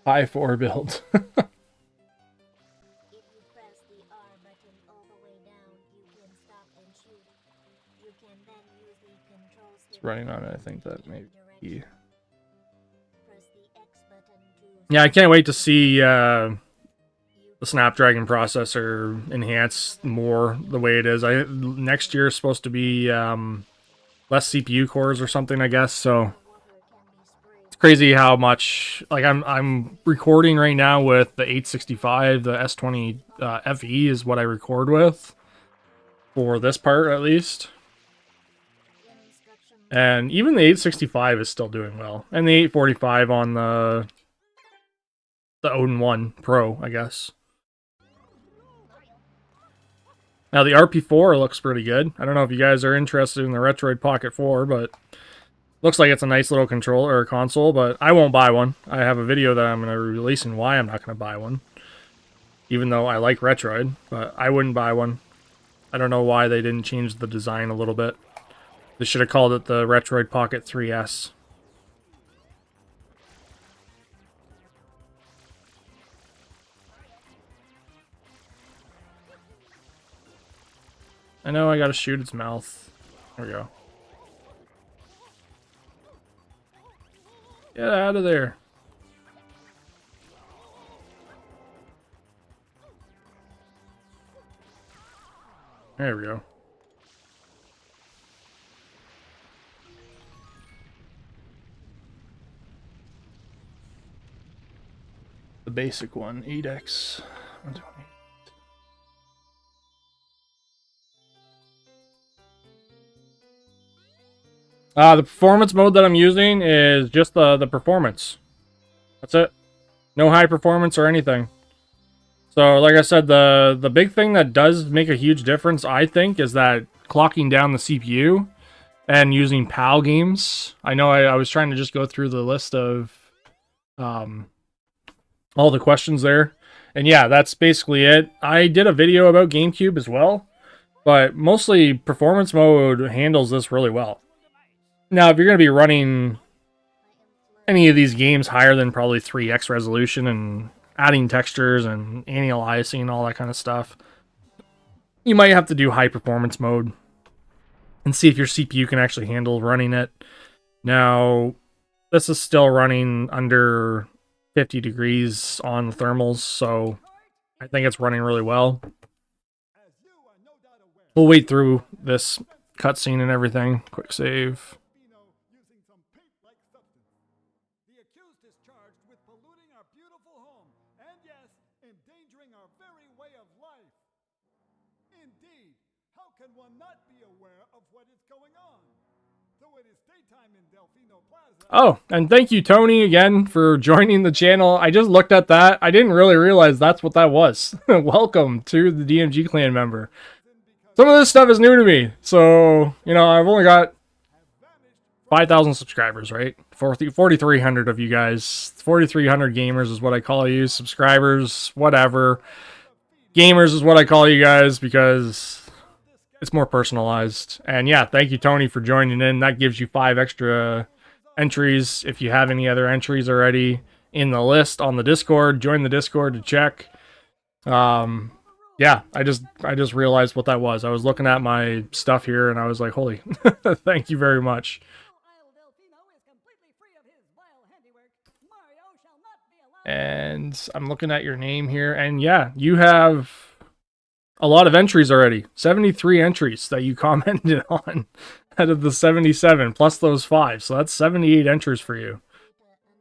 i4 build. It's running on it. I think that may be. Yeah, I can't wait to see the Snapdragon processor enhanced more the way it is. Next year is supposed to be less CPU cores or something, I guess. So it's crazy how much. Like I'm recording right now with the 865, the S20 FE is what I record with for this part at least. And even the 865 is still doing well, and the 845 on the Odin 1 Pro, I guess. Now the RP4 looks pretty good. I don't know if you guys are interested in the Retroid Pocket 4, but looks like it's a nice little controller or console, but I won't buy one. I have a video that I'm going to release and why I'm not going to buy one. Even though I like Retroid, but I wouldn't buy one. I don't know why they didn't change the design a little bit. They should have called it the Retroid Pocket 3S. I know I gotta shoot its mouth. There we go. Get out of there. There we go. The basic one, 8X. The performance mode that I'm using is just the performance. That's it. No high performance or anything. So, like I said, the big thing that does make a huge difference, I think, is that clocking down the CPU and using PAL games. I know I was trying to just go through the list of all the questions there. And yeah, that's basically it. I did a video about GameCube as well. but mostly performance mode handles this really well. Now, if you're going to be running any of these games higher than probably 3x resolution and adding textures and anti-aliasing and all that kind of stuff, you might have to do high performance mode and see if your CPU can actually handle running it. Now, this is still running under 50 degrees on the thermals, so I think it's running really well. We'll wait through this cutscene and everything. Quick save. Oh, and thank you, Tony, again for joining the channel. I just looked at that. I didn't really realize that's what that was. Welcome to the DMG Clan member. Some of this stuff is new to me. So, you know, I've only got 5,000 subscribers, right? 4,300 of you guys. 4,300 gamers is what I call you. Subscribers, whatever. Gamers is what I call you guys because it's more personalized. And yeah, thank you, Tony, for joining in. That gives you 5 extra entries. If you have any other entries already in the list on the Discord, join the Discord to check. Yeah, I just realized what that was. I was looking at my stuff here and I was like, holy, thank you very much. And I'm looking at your name here, and yeah, you have a lot of entries already. 73 entries that you commented on out of the 77, plus those 5. So that's 78 entries for you.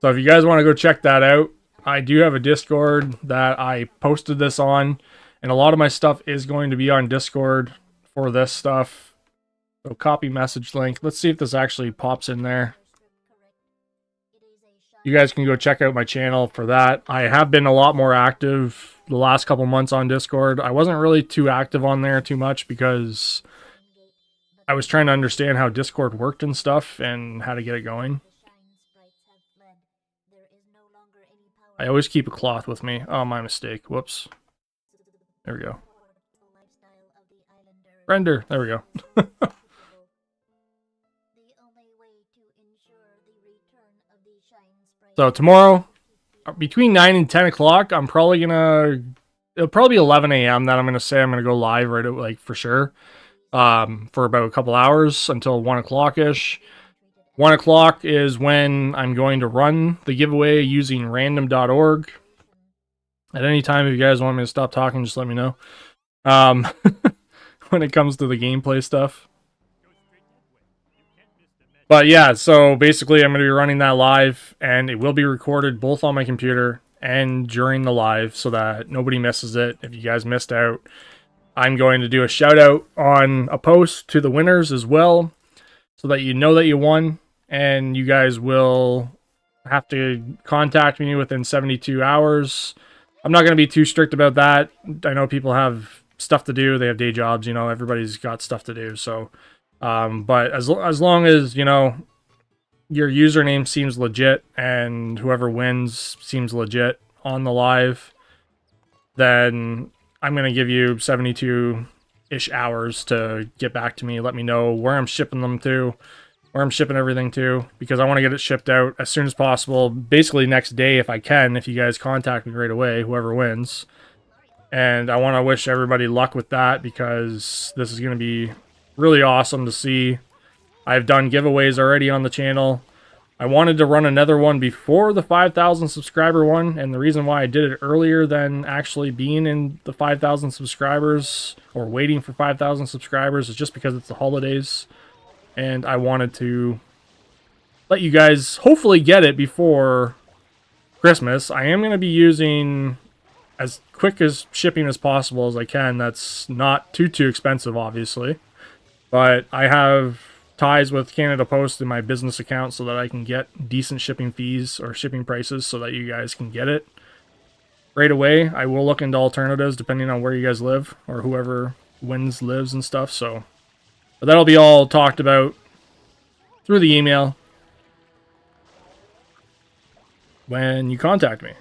So if you guys want to go check that out, I do have a Discord that I posted this on, and a lot of my stuff is going to be on Discord for this stuff. So copy message link. Let's see if this actually pops in there. You guys can go check out my channel for that. I have been a lot more active the last couple months on Discord. I wasn't really too active on there too much because I was trying to understand how Discord worked and stuff and how to get it going. I always keep a cloth with me. Oh, my mistake. Whoops. There we go. Render. There we go. So tomorrow, between 9 and 10 o'clock, I'm probably gonna... It'll probably be 11 a.m. that I'm gonna say I'm gonna go live right away, like for sure. For about a couple hours until 1 o'clock-ish. 1 o'clock is when I'm going to run the giveaway using random.org. At any time, if you guys want me to stop talking, just let me know. When it comes to the gameplay stuff. But yeah, so basically I'm going to be running that live, and it will be recorded both on my computer and during the live so that nobody misses it. If you guys missed out, I'm going to do a shout out on a post to the winners as well so that you know that you won, and you guys will have to contact me within 72 hours. I'm not going to be too strict about that. I know people have stuff to do. They have day jobs, you know, everybody's got stuff to do. So, but as long as, you know, your username seems legit and whoever wins seems legit on the live, then I'm going to give you 72-ish hours to get back to me. Let me know where I'm shipping them to, where I'm shipping everything to, because I want to get it shipped out as soon as possible. Basically next day if I can, if you guys contact me right away, whoever wins. And I want to wish everybody luck with that because this is going to be really awesome to see. I've done giveaways already on the channel. I wanted to run another one before the 5,000 subscriber one, and the reason why I did it earlier than actually being in the 5,000 subscribers or waiting for 5,000 subscribers is just because it's the holidays, and I wanted to let you guys hopefully get it before Christmas. I am going to be using as quick as shipping as possible as I can. That's not too expensive, obviously, but I have ties with Canada Post in my business account so that I can get decent shipping fees or shipping prices so that you guys can get it right away. I will look into alternatives depending on where you guys live or whoever wins lives and stuff. So, but that'll be all talked about through the email when you contact me.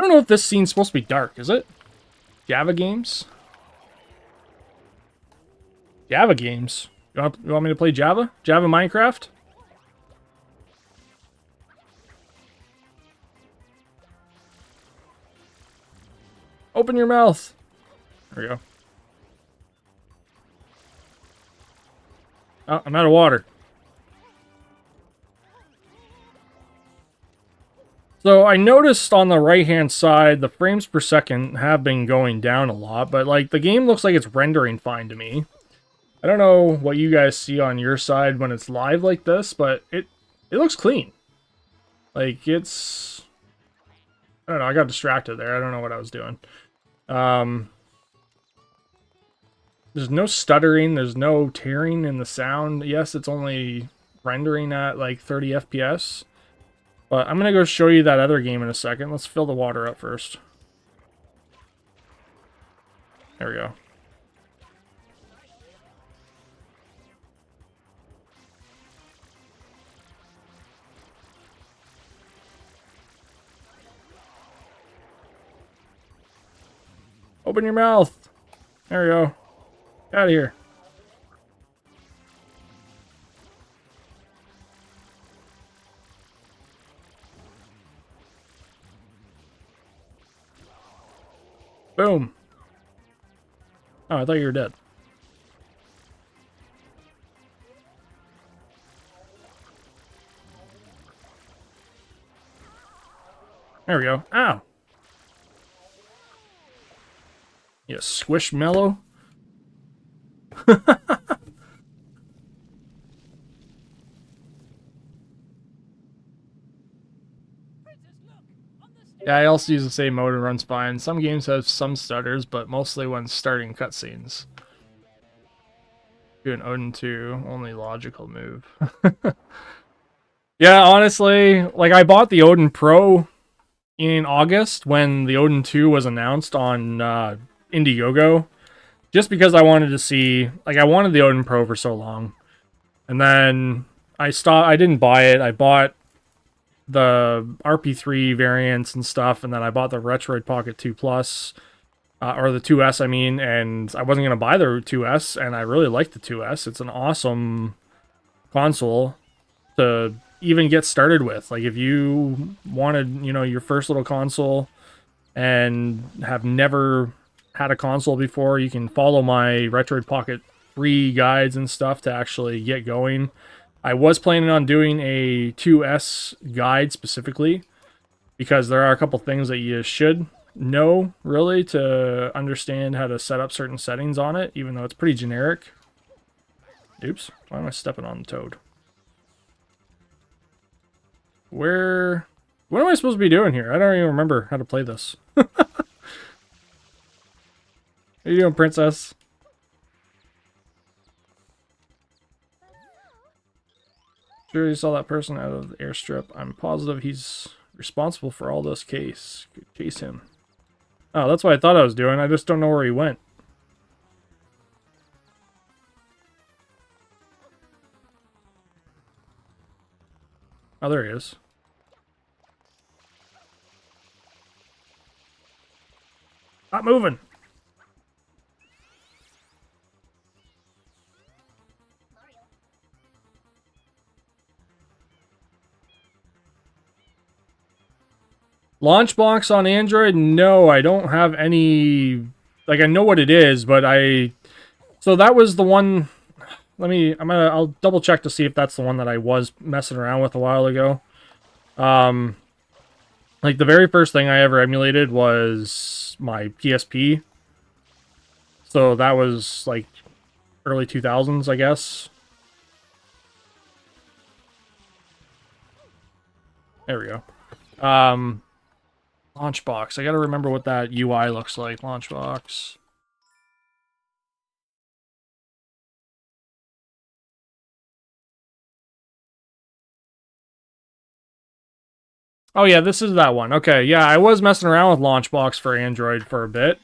I don't know if this scene's supposed to be dark, is it? Java games? Java games. You want me to play Java? Java Minecraft? Open your mouth. There we go. Oh, I'm out of water. So I noticed on the right-hand side, the frames per second have been going down a lot, but like the game looks like it's rendering fine to me. I don't know what you guys see on your side when it's live like this, but it looks clean. Like it's, I don't know, I got distracted there. I don't know what I was doing. There's no stuttering, there's no tearing in the sound. Yes, it's only rendering at like 30 FPS. But I'm going to go show you that other game in a second. Let's fill the water up first. There we go. Open your mouth. There we go. Get out of here. Boom. Oh, I thought you were dead. There we go. Ow. You squishmallow. Yeah, I also use the same mode and runs fine. Some games have some stutters, but mostly when starting cutscenes. Do an Odin 2, only logical move. Yeah, honestly, like I bought the Odin Pro in August when the Odin 2 was announced on Indiegogo, just because I wanted to see, like I wanted the Odin Pro for so long. And then I didn't buy it. I bought the RP3 variants and stuff, and then I bought the Retroid Pocket 2 Plus, or the 2S, I mean, and I wasn't going to buy the 2S, and I really like the 2S. It's an awesome console to even get started with. Like, if you wanted, you know, your first little console and have never had a console before, you can follow my Retroid Pocket 3 guides and stuff to actually get going. I was planning on doing a 2S guide specifically, because there are a couple things that you should know, really, to understand how to set up certain settings on it, even though it's pretty generic. Oops, why am I stepping on the toad? What am I supposed to be doing here? I don't even remember how to play this. How you doing, princess? Sure, you saw that person out of the airstrip. I'm positive he's responsible for all this case. Could chase him. Oh, that's what I thought I was doing. I just don't know where he went. Oh, there he is. Not moving. Launchbox on Android? No, I don't have any. Like, I know what it is, but so that was the one. I'll double check to see if that's the one that I was messing around with a while ago. Like, the very first thing I ever emulated was my PSP. So that was like early 2000s, I guess. There we go. Launchbox. I gotta remember what that UI looks like. Launchbox. Oh yeah, this is that one. Okay, yeah, I was messing around with Launchbox for Android for a bit.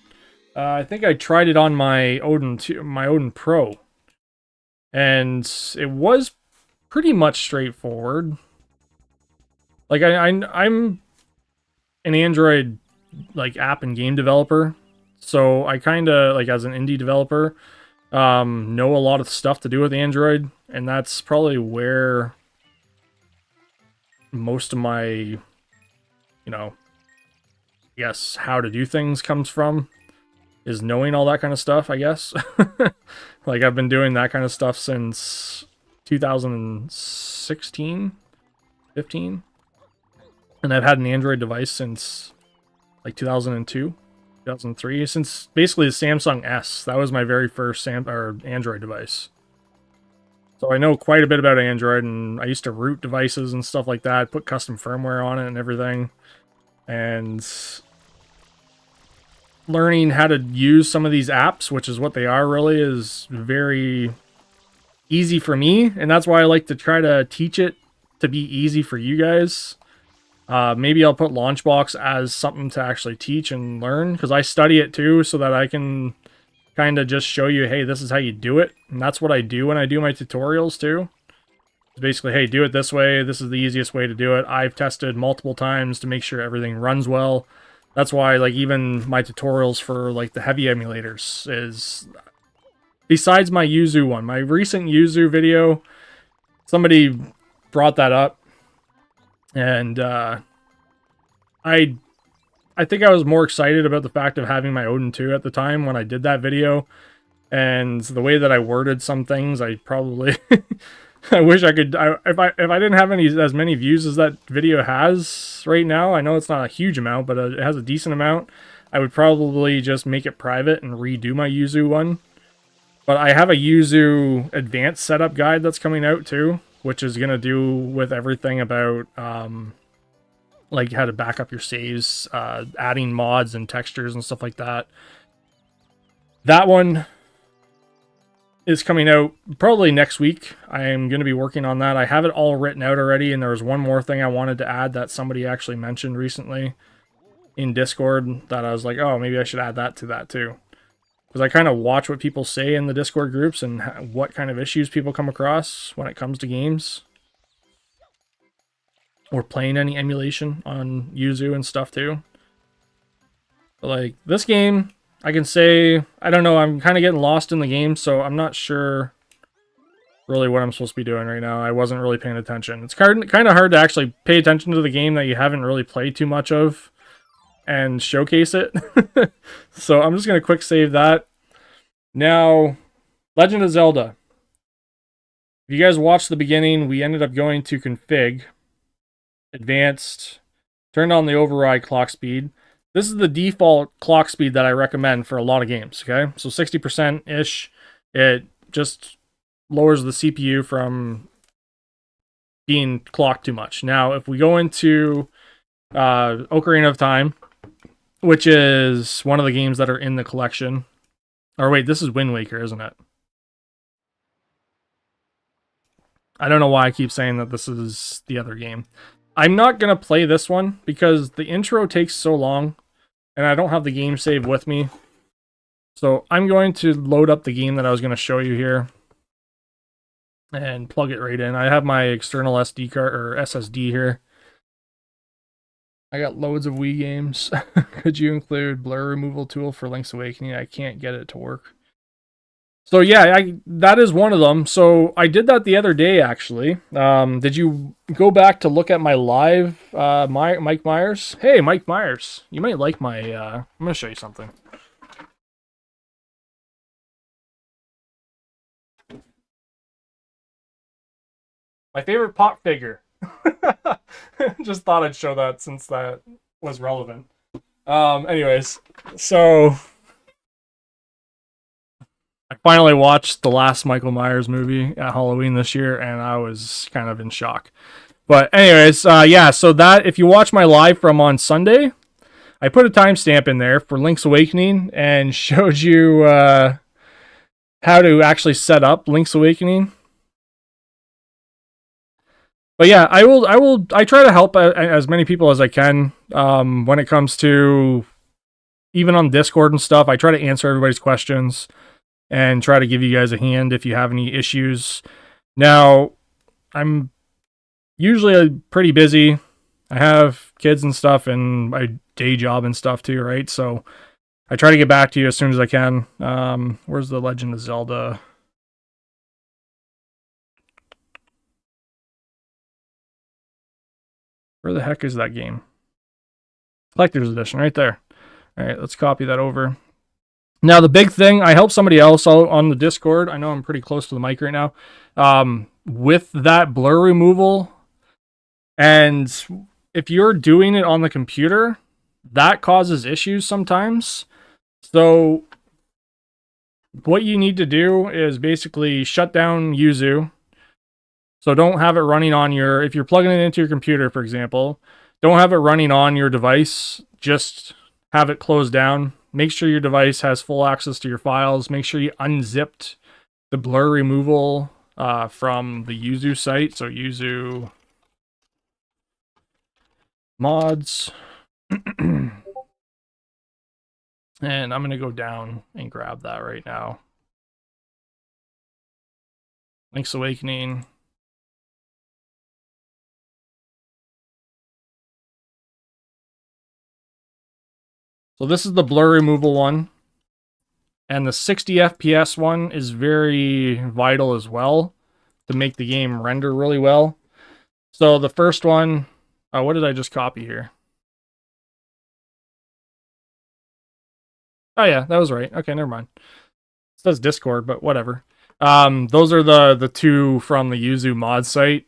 I think I tried it on my Odin Pro, and it was pretty much straightforward. Like I'm an Android like app and game developer. So I kind of, like, as an indie developer, know a lot of stuff to do with Android, and that's probably where most of my, you know, I guess how to do things comes from, is knowing all that kind of stuff, I guess. Like, I've been doing that kind of stuff since 2016, 15, and I've had an Android device since like 2002, 2003, since basically the Samsung S. That was my very first Android device. So I know quite a bit about Android, and I used to root devices and stuff like that, put custom firmware on it and everything. And learning how to use some of these apps, which is what they are really, is very easy for me. And that's why I like to try to teach it to be easy for you guys. Maybe I'll put Launchbox as something to actually teach and learn, because I study it too, so that I can kind of just show you, hey, this is how you do it. And that's what I do when I do my tutorials too. It's basically, hey, do it this way. This is the easiest way to do it. I've tested multiple times to make sure everything runs well. That's why, like, even my tutorials for, like, the heavy emulators is, besides my Yuzu one, my recent Yuzu video, somebody brought that up, and I think I was more excited about the fact of having my Odin 2 at the time when I did that video, and the way that I worded some things, I probably I wish I could. If I didn't have as many views as that video has right now, I know it's not a huge amount, but it has a decent amount. I would probably just make it private and redo my Yuzu one. But I have a Yuzu advanced setup guide that's coming out too, which is gonna do with everything about like how to back up your saves, adding mods and textures and stuff like that. That one is coming out probably next week. I am going to be working on that. I have it all written out already, and there was one more thing I wanted to add that somebody actually mentioned recently in Discord that I was like, oh, maybe I should add that to that too. Because I kind of watch what people say in the Discord groups and what kind of issues people come across when it comes to games. Or playing any emulation on Yuzu and stuff too. But like, this game, I can say, I don't know, I'm kind of getting lost in the game, so I'm not sure really what I'm supposed to be doing right now. I wasn't really paying attention. It's kind of hard to actually pay attention to the game that you haven't really played too much of and showcase it. So I'm just going to quick save that. Now, Legend of Zelda. If you guys watched the beginning, we ended up going to config, advanced, turned on the override clock speed. This is the default clock speed that I recommend for a lot of games, okay? So 60%-ish, it just lowers the CPU from being clocked too much. Now, if we go into Ocarina of Time, which is one of the games that are in the collection. Or wait, this is Wind Waker, isn't it? I don't know why I keep saying that this is the other game. I'm not going to play this one because the intro takes so long. And I don't have the game save with me. So I'm going to load up the game that I was going to show you here. And plug it right in. I have my external SD card, or SSD here. I got loads of Wii games. Could you include blur removal tool for Link's Awakening? I can't get it to work. So yeah, that is one of them. So I did that the other day, actually. Did you go back to look at my live Mike Myers? Hey, Mike Myers. You might like my... I'm going to show you something. My favorite pop figure. Just thought I'd show that since that was relevant. Anyways, so... I finally watched the last Michael Myers movie at Halloween this year, and I was kind of in shock. But anyways, yeah, so that, if you watch my live from on Sunday, I put a timestamp in there for Link's Awakening and showed you how to actually set up Link's Awakening. But yeah, I try to help as many people as I can when it comes to, even on Discord and stuff. I try to answer everybody's questions and try to give you guys a hand if you have any issues. Now, I'm usually pretty busy. I have kids and stuff, and I day job and stuff too, right? So I try to get back to you as soon as I can. Where's the Legend of Zelda? Where the heck is that game? Collector's Edition, right there. All right, let's copy that over. Now, the big thing, I helped somebody else out on the Discord. I know I'm pretty close to the mic right now. With that blur removal, and if you're doing it on the computer, that causes issues sometimes. So what you need to do is basically shut down Yuzu. So don't have it running on your, if you're plugging it into your computer, for example, don't have it running on your device. Just have it closed down. Make sure your device has full access to your files. Make sure you unzipped the blur removal from the Yuzu site. So Yuzu mods. And I'm going to go down and grab that right now. Link's Awakening. So this is the blur removal one. And the 60 FPS one is very vital as well to make the game render really well. So the first one, what did I just copy here? Oh yeah, that was right. Okay, never mind. It says Discord, but whatever. Those are the two from the Yuzu mod site.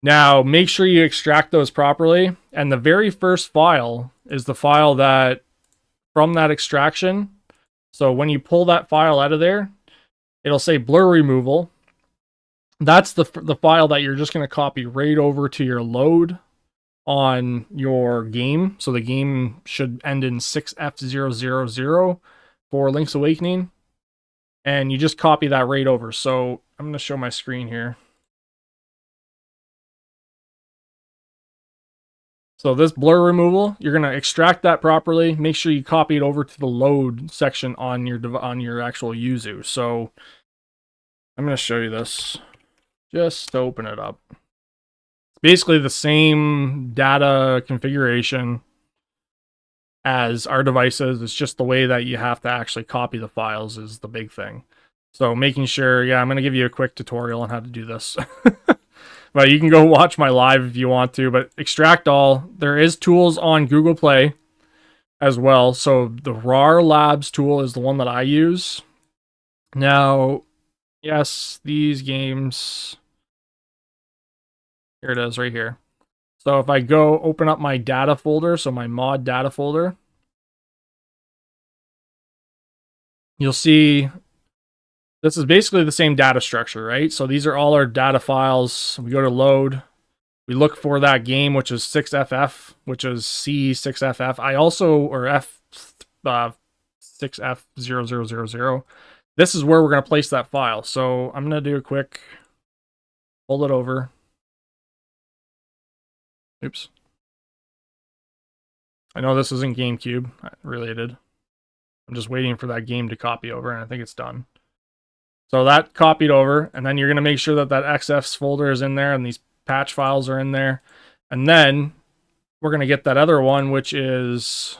Now, make sure you extract those properly. And the very first file is the file that, from that extraction. So when you pull that file out of there, it'll say blur removal. That's the file that you're just going to copy right over to your load on your game. So the game should end in 6F000 for Link's Awakening. And you just copy that right over. So I'm going to show my screen here. So this blur removal, you're going to extract that properly. Make sure you copy it over to the load section on your actual Yuzu. So I'm going to show you this just to open it up. It's basically the same data configuration as our devices. It's just the way that you have to actually copy the files is the big thing. So making sure, yeah, I'm going to give you a quick tutorial on how to do this. But you can go watch my live if you want to, but extract all. There is tools on Google Play as well. So the RAR Labs tool is the one that I use. Now, yes, these games, here it is right here. So if I go open up my data folder, so my mod data folder, you'll see this is basically the same data structure, right? So these are all our data files. We go to load. We look for that game, which is 6FF, which is C6FF. I also, or F, 6F0000. This is where we're going to place that file. So I'm going to do a quick, pull it over. Oops. I know this isn't Gamecube related. I'm just waiting for that game to copy over, and I think it's done. So that copied over, and then you're going to make sure that that XFs folder is in there and these patch files are in there. And then we're going to get that other one, which is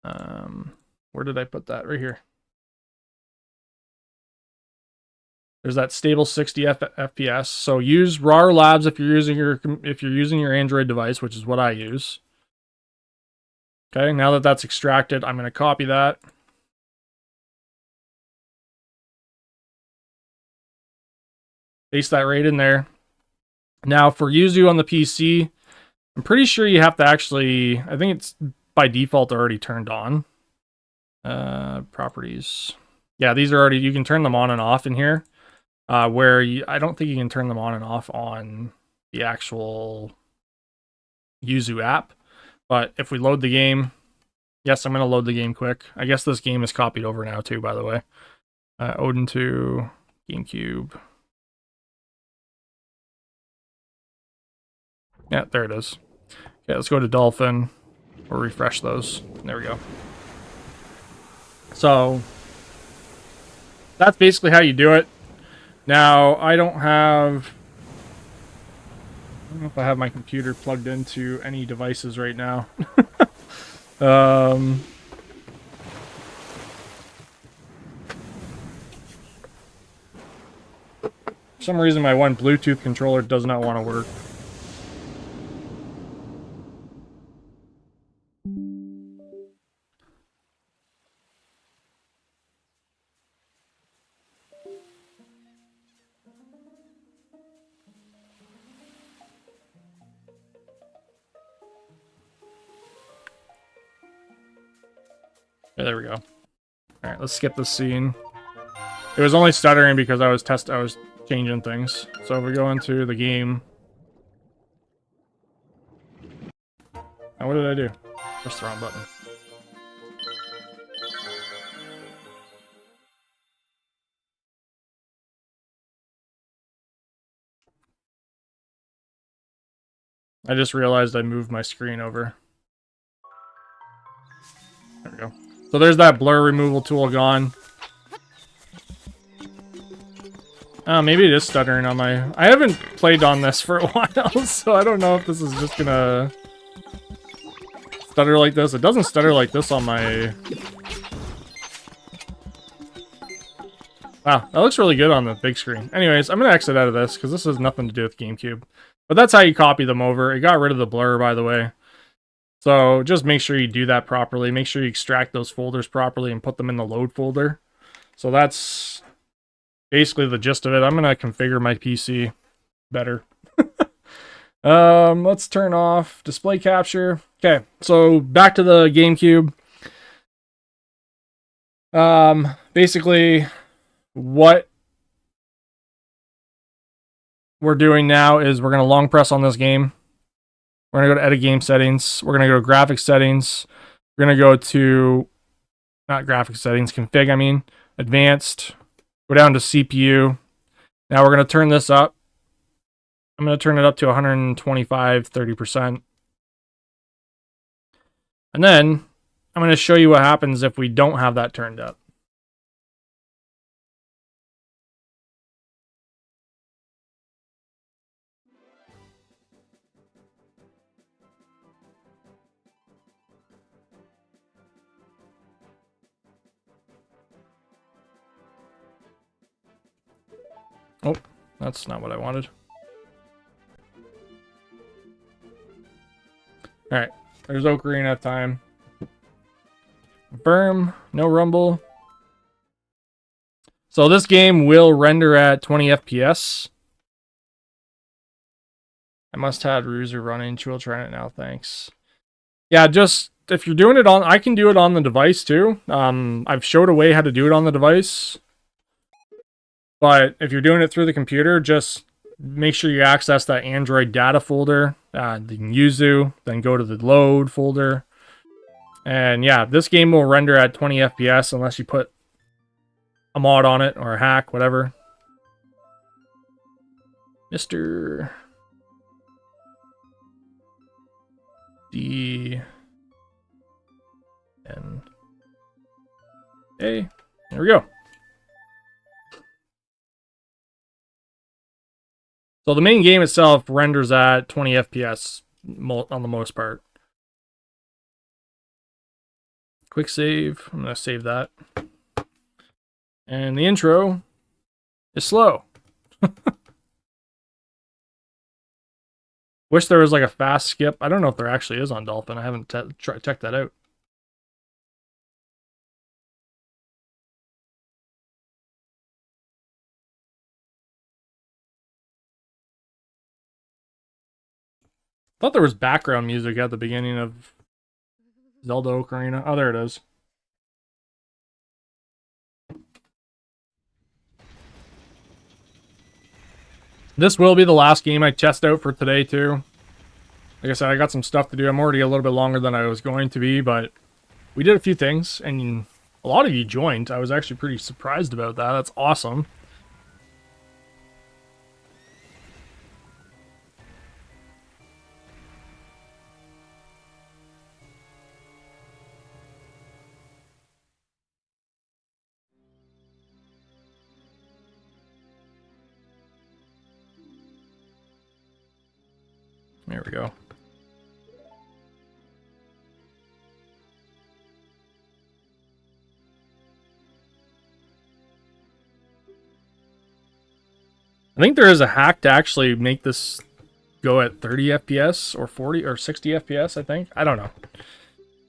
where did I put that? Right here. There's that stable 60 FPS. So use RAR Labs if you're using your Android device, which is what I use. Okay, now that that's extracted, I'm going to copy that. Paste that right in there. Now for Yuzu on the PC, I'm pretty sure you have to actually, I think it's by default already turned on. Properties. Yeah, these are already, you can turn them on and off in here. I don't think you can turn them on and off on the actual Yuzu app. But if we load the game, yes, I'm going to load the game quick. I guess this game is copied over now too, by the way. Odin 2, Gamecube. Yeah, there it is. Okay, let's go to Dolphin or refresh those. There we go. So that's basically how you do it. Now, I don't have... don't know if I have my computer plugged into any devices right now. For some reason, my one Bluetooth controller does not want to work. Yeah, there we go. Alright, let's skip this scene. It was only stuttering because I was changing things. So we go into the game. Now, what did I do? Press the wrong button. I just realized I moved my screen over. There we go. So there's that blur removal tool gone. Maybe it is stuttering on my... I haven't played on this for a while, so I don't know if this is just gonna stutter like this. It doesn't stutter like this on my... Wow, that looks really good on the big screen. Anyways, I'm gonna exit out of this, because this has nothing to do with Gamecube. But that's how you copy them over. It got rid of the blur, by the way. So just make sure you do that properly. Make sure you extract those folders properly and put them in the load folder. So that's basically the gist of it. I'm going to configure my PC better. Let's turn off display capture. Okay, so back to the GameCube. Basically, what we're doing now is we're going to long press on this game. We're going to go to edit game settings. We're going to go to graphics settings. We're going to go to, not graphics settings, config, I mean, advanced. Go down to CPU. Now we're going to turn this up. I'm going to turn it up to 125, 30%. And then I'm going to show you what happens if we don't have that turned up. Oh, that's not what I wanted. Alright, there's Ocarina of Time. Confirm, no rumble. So this game will render at 20 FPS. I must have Ruser running. We'll try it now, thanks. Yeah, just if you're doing it on, I can do it on the device too. I've showed a way how to do it on the device. But if you're doing it through the computer, just make sure you access that Android data folder, the Yuzu, then go to the load folder. And yeah, this game will render at 20 FPS unless you put a mod on it or a hack, whatever. Mr. D. N. A. There we go. So the main game itself renders at 20 FPS on the most part. Quick save. I'm going to save that. And the intro is slow. Wish there was like a fast skip. I don't know if there actually is on Dolphin. I haven't checked that out. Thought there was background music at the beginning of Zelda Ocarina. Oh, there it is. This will be the last game I test out for today, too. Like I said, I got some stuff to do. I'm already a little bit longer than I was going to be, but we did a few things, and a lot of you joined. I was actually pretty surprised about that. That's awesome. There we go. I think there is a hack to actually make this go at 30 FPS or 40 or 60 FPS, I think. I don't know.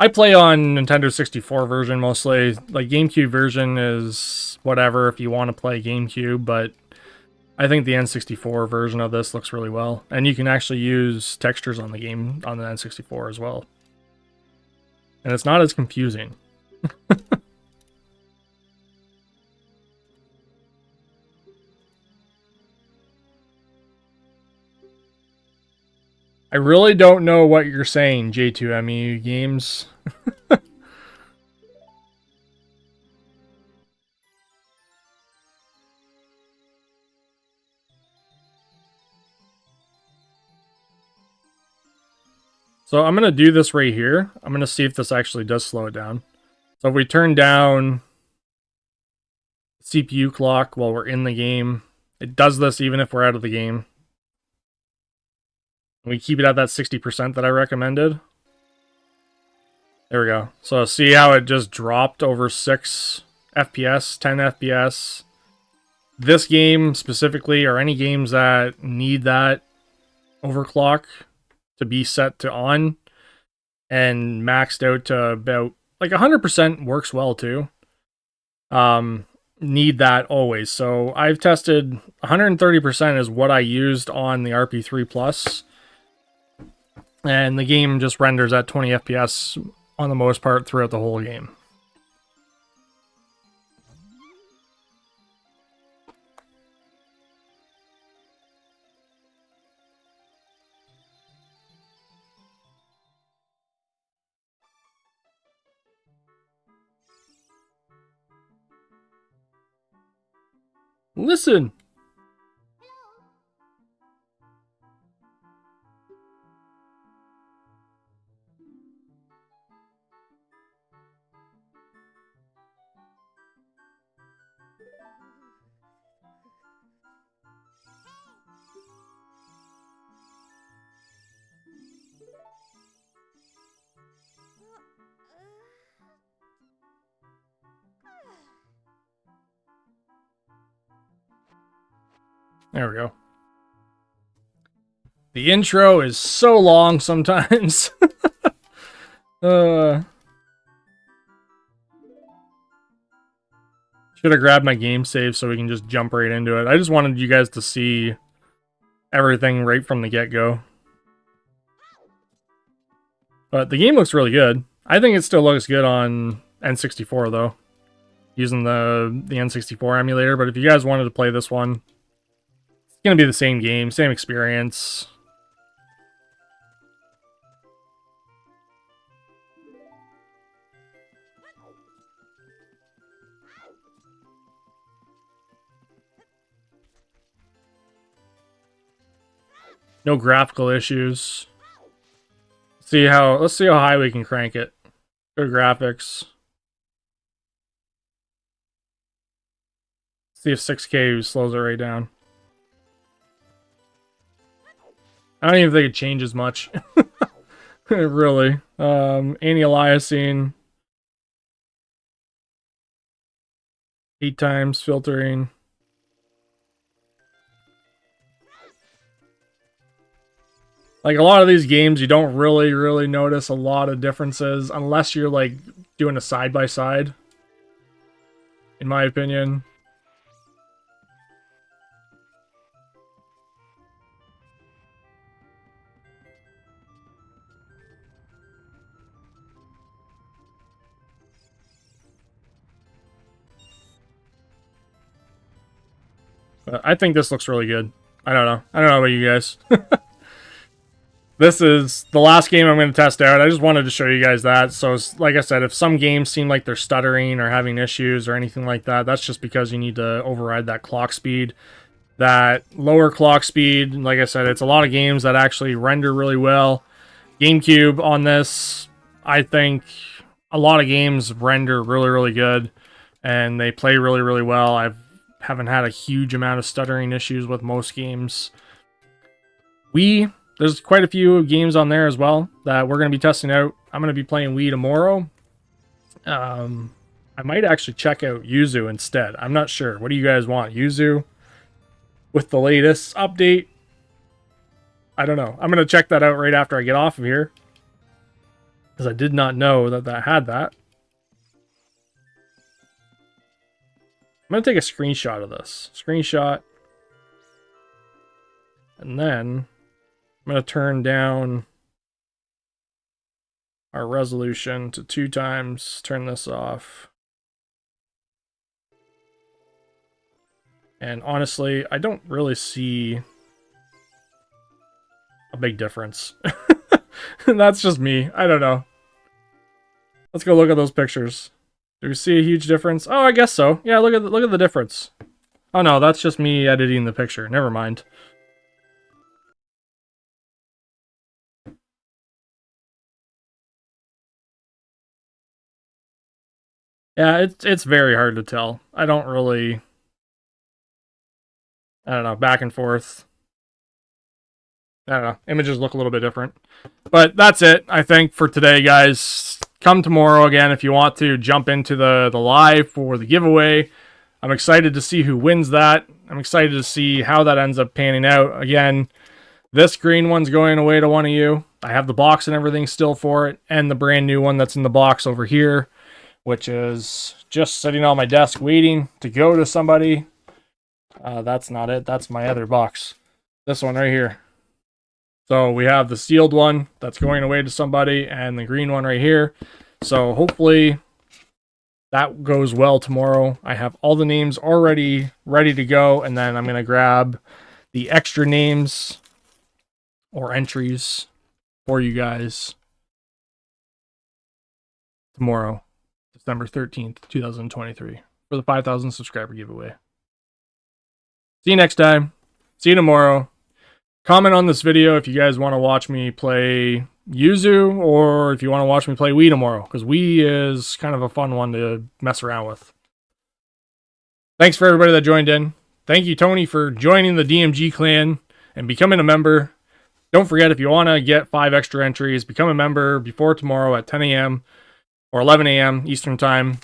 I play on Nintendo 64 version mostly. Like, GameCube version is whatever if you want to play GameCube, but I think the N64 version of this looks really well. And you can actually use textures on the game on the N64 as well. And it's not as confusing. I really don't know what you're saying, J2ME Games. So I'm going to do this right here. I'm going to see if this actually does slow it down. So if we turn down CPU clock while we're in the game, it does this even if we're out of the game. We keep it at that 60% that I recommended. There we go. So see how it just dropped over 6 FPS, 10 FPS. This game specifically, or any games that need that overclock to be set to on and maxed out to about like 100% works well too. Need that always. So I've tested 130% is what I used on the RP3 Plus. And the game just renders at 20 FPS on the most part throughout the whole game. Listen! There we go. The intro is so long sometimes. Should have grabbed my game save so we can just jump right into it. I just wanted you guys to see everything right from the get-go. But the game looks really good. I think it still looks good on N64 though, using the N64 emulator. But if you guys wanted to play this one, it's going to be the same game, same experience. No graphical issues. Let's see how high we can crank it. Good graphics. See if 6K slows it right down. I don't even think it changes much. Really. Anti-aliasing. 8 times filtering. Like, a lot of these games, you don't really notice a lot of differences unless you're, like, doing a side-by-side, in my opinion. But I think this looks really good. I don't know. I don't know about you guys. This is the last game I'm going to test out. I just wanted to show you guys that. So, like I said, if some games seem like they're stuttering or having issues or anything like that, that's just because you need to override that clock speed. That lower clock speed, like I said, it's a lot of games that actually render really well. GameCube on this, I think a lot of games render really good. And they play really well. I haven't had a huge amount of stuttering issues with most games. Wii there's quite a few games on there as well that we're going to be testing out. I'm going to be playing Wii tomorrow. I might actually check out Yuzu instead. I'm not sure. What do you guys want? Yuzu with the latest update? I don't know. I'm going to check that out right after I get off of here, because I did not know that that had that. I'm going to take a screenshot of this. Screenshot. And then I'm going to turn down our resolution to 2 times. Turn this off. And honestly, I don't really see a big difference. That's just me. I don't know. Let's go look at those pictures. Do we see a huge difference? Oh, I guess so. Yeah, look at the difference. Oh no, that's just me editing the picture. Never mind. Yeah, it's very hard to tell. I don't know, back and forth. I don't know. Images look a little bit different. But that's it, I think, for today, guys. Come tomorrow again if you want to jump into the live for the giveaway. I'm excited to see who wins that. I'm excited to see how that ends up panning out. Again, this green one's going away to one of you. I have the box and everything still for it, and the brand new one that's in the box over here, which is just sitting on my desk waiting to go to somebody. That's not it. That's my other box. This one right here. So we have the sealed one that's going away to somebody, and the green one right here. So hopefully that goes well tomorrow. I have all the names already ready to go, and then I'm going to grab the extra names or entries for you guys tomorrow, December 13th, 2023, for the 5,000 subscriber giveaway. See you next time. See you tomorrow. Comment on this video if you guys want to watch me play Yuzu, or if you want to watch me play Wii tomorrow, because Wii is kind of a fun one to mess around with. Thanks for everybody that joined in. Thank you, Tony, for joining the DMG Clan and becoming a member. Don't forget, if you want to get 5 extra entries, become a member before tomorrow at 10 a.m. or 11 a.m. Eastern Time.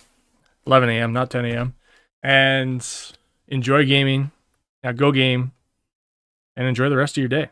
11 a.m., not 10 a.m. And enjoy gaming. Now go game. And enjoy the rest of your day.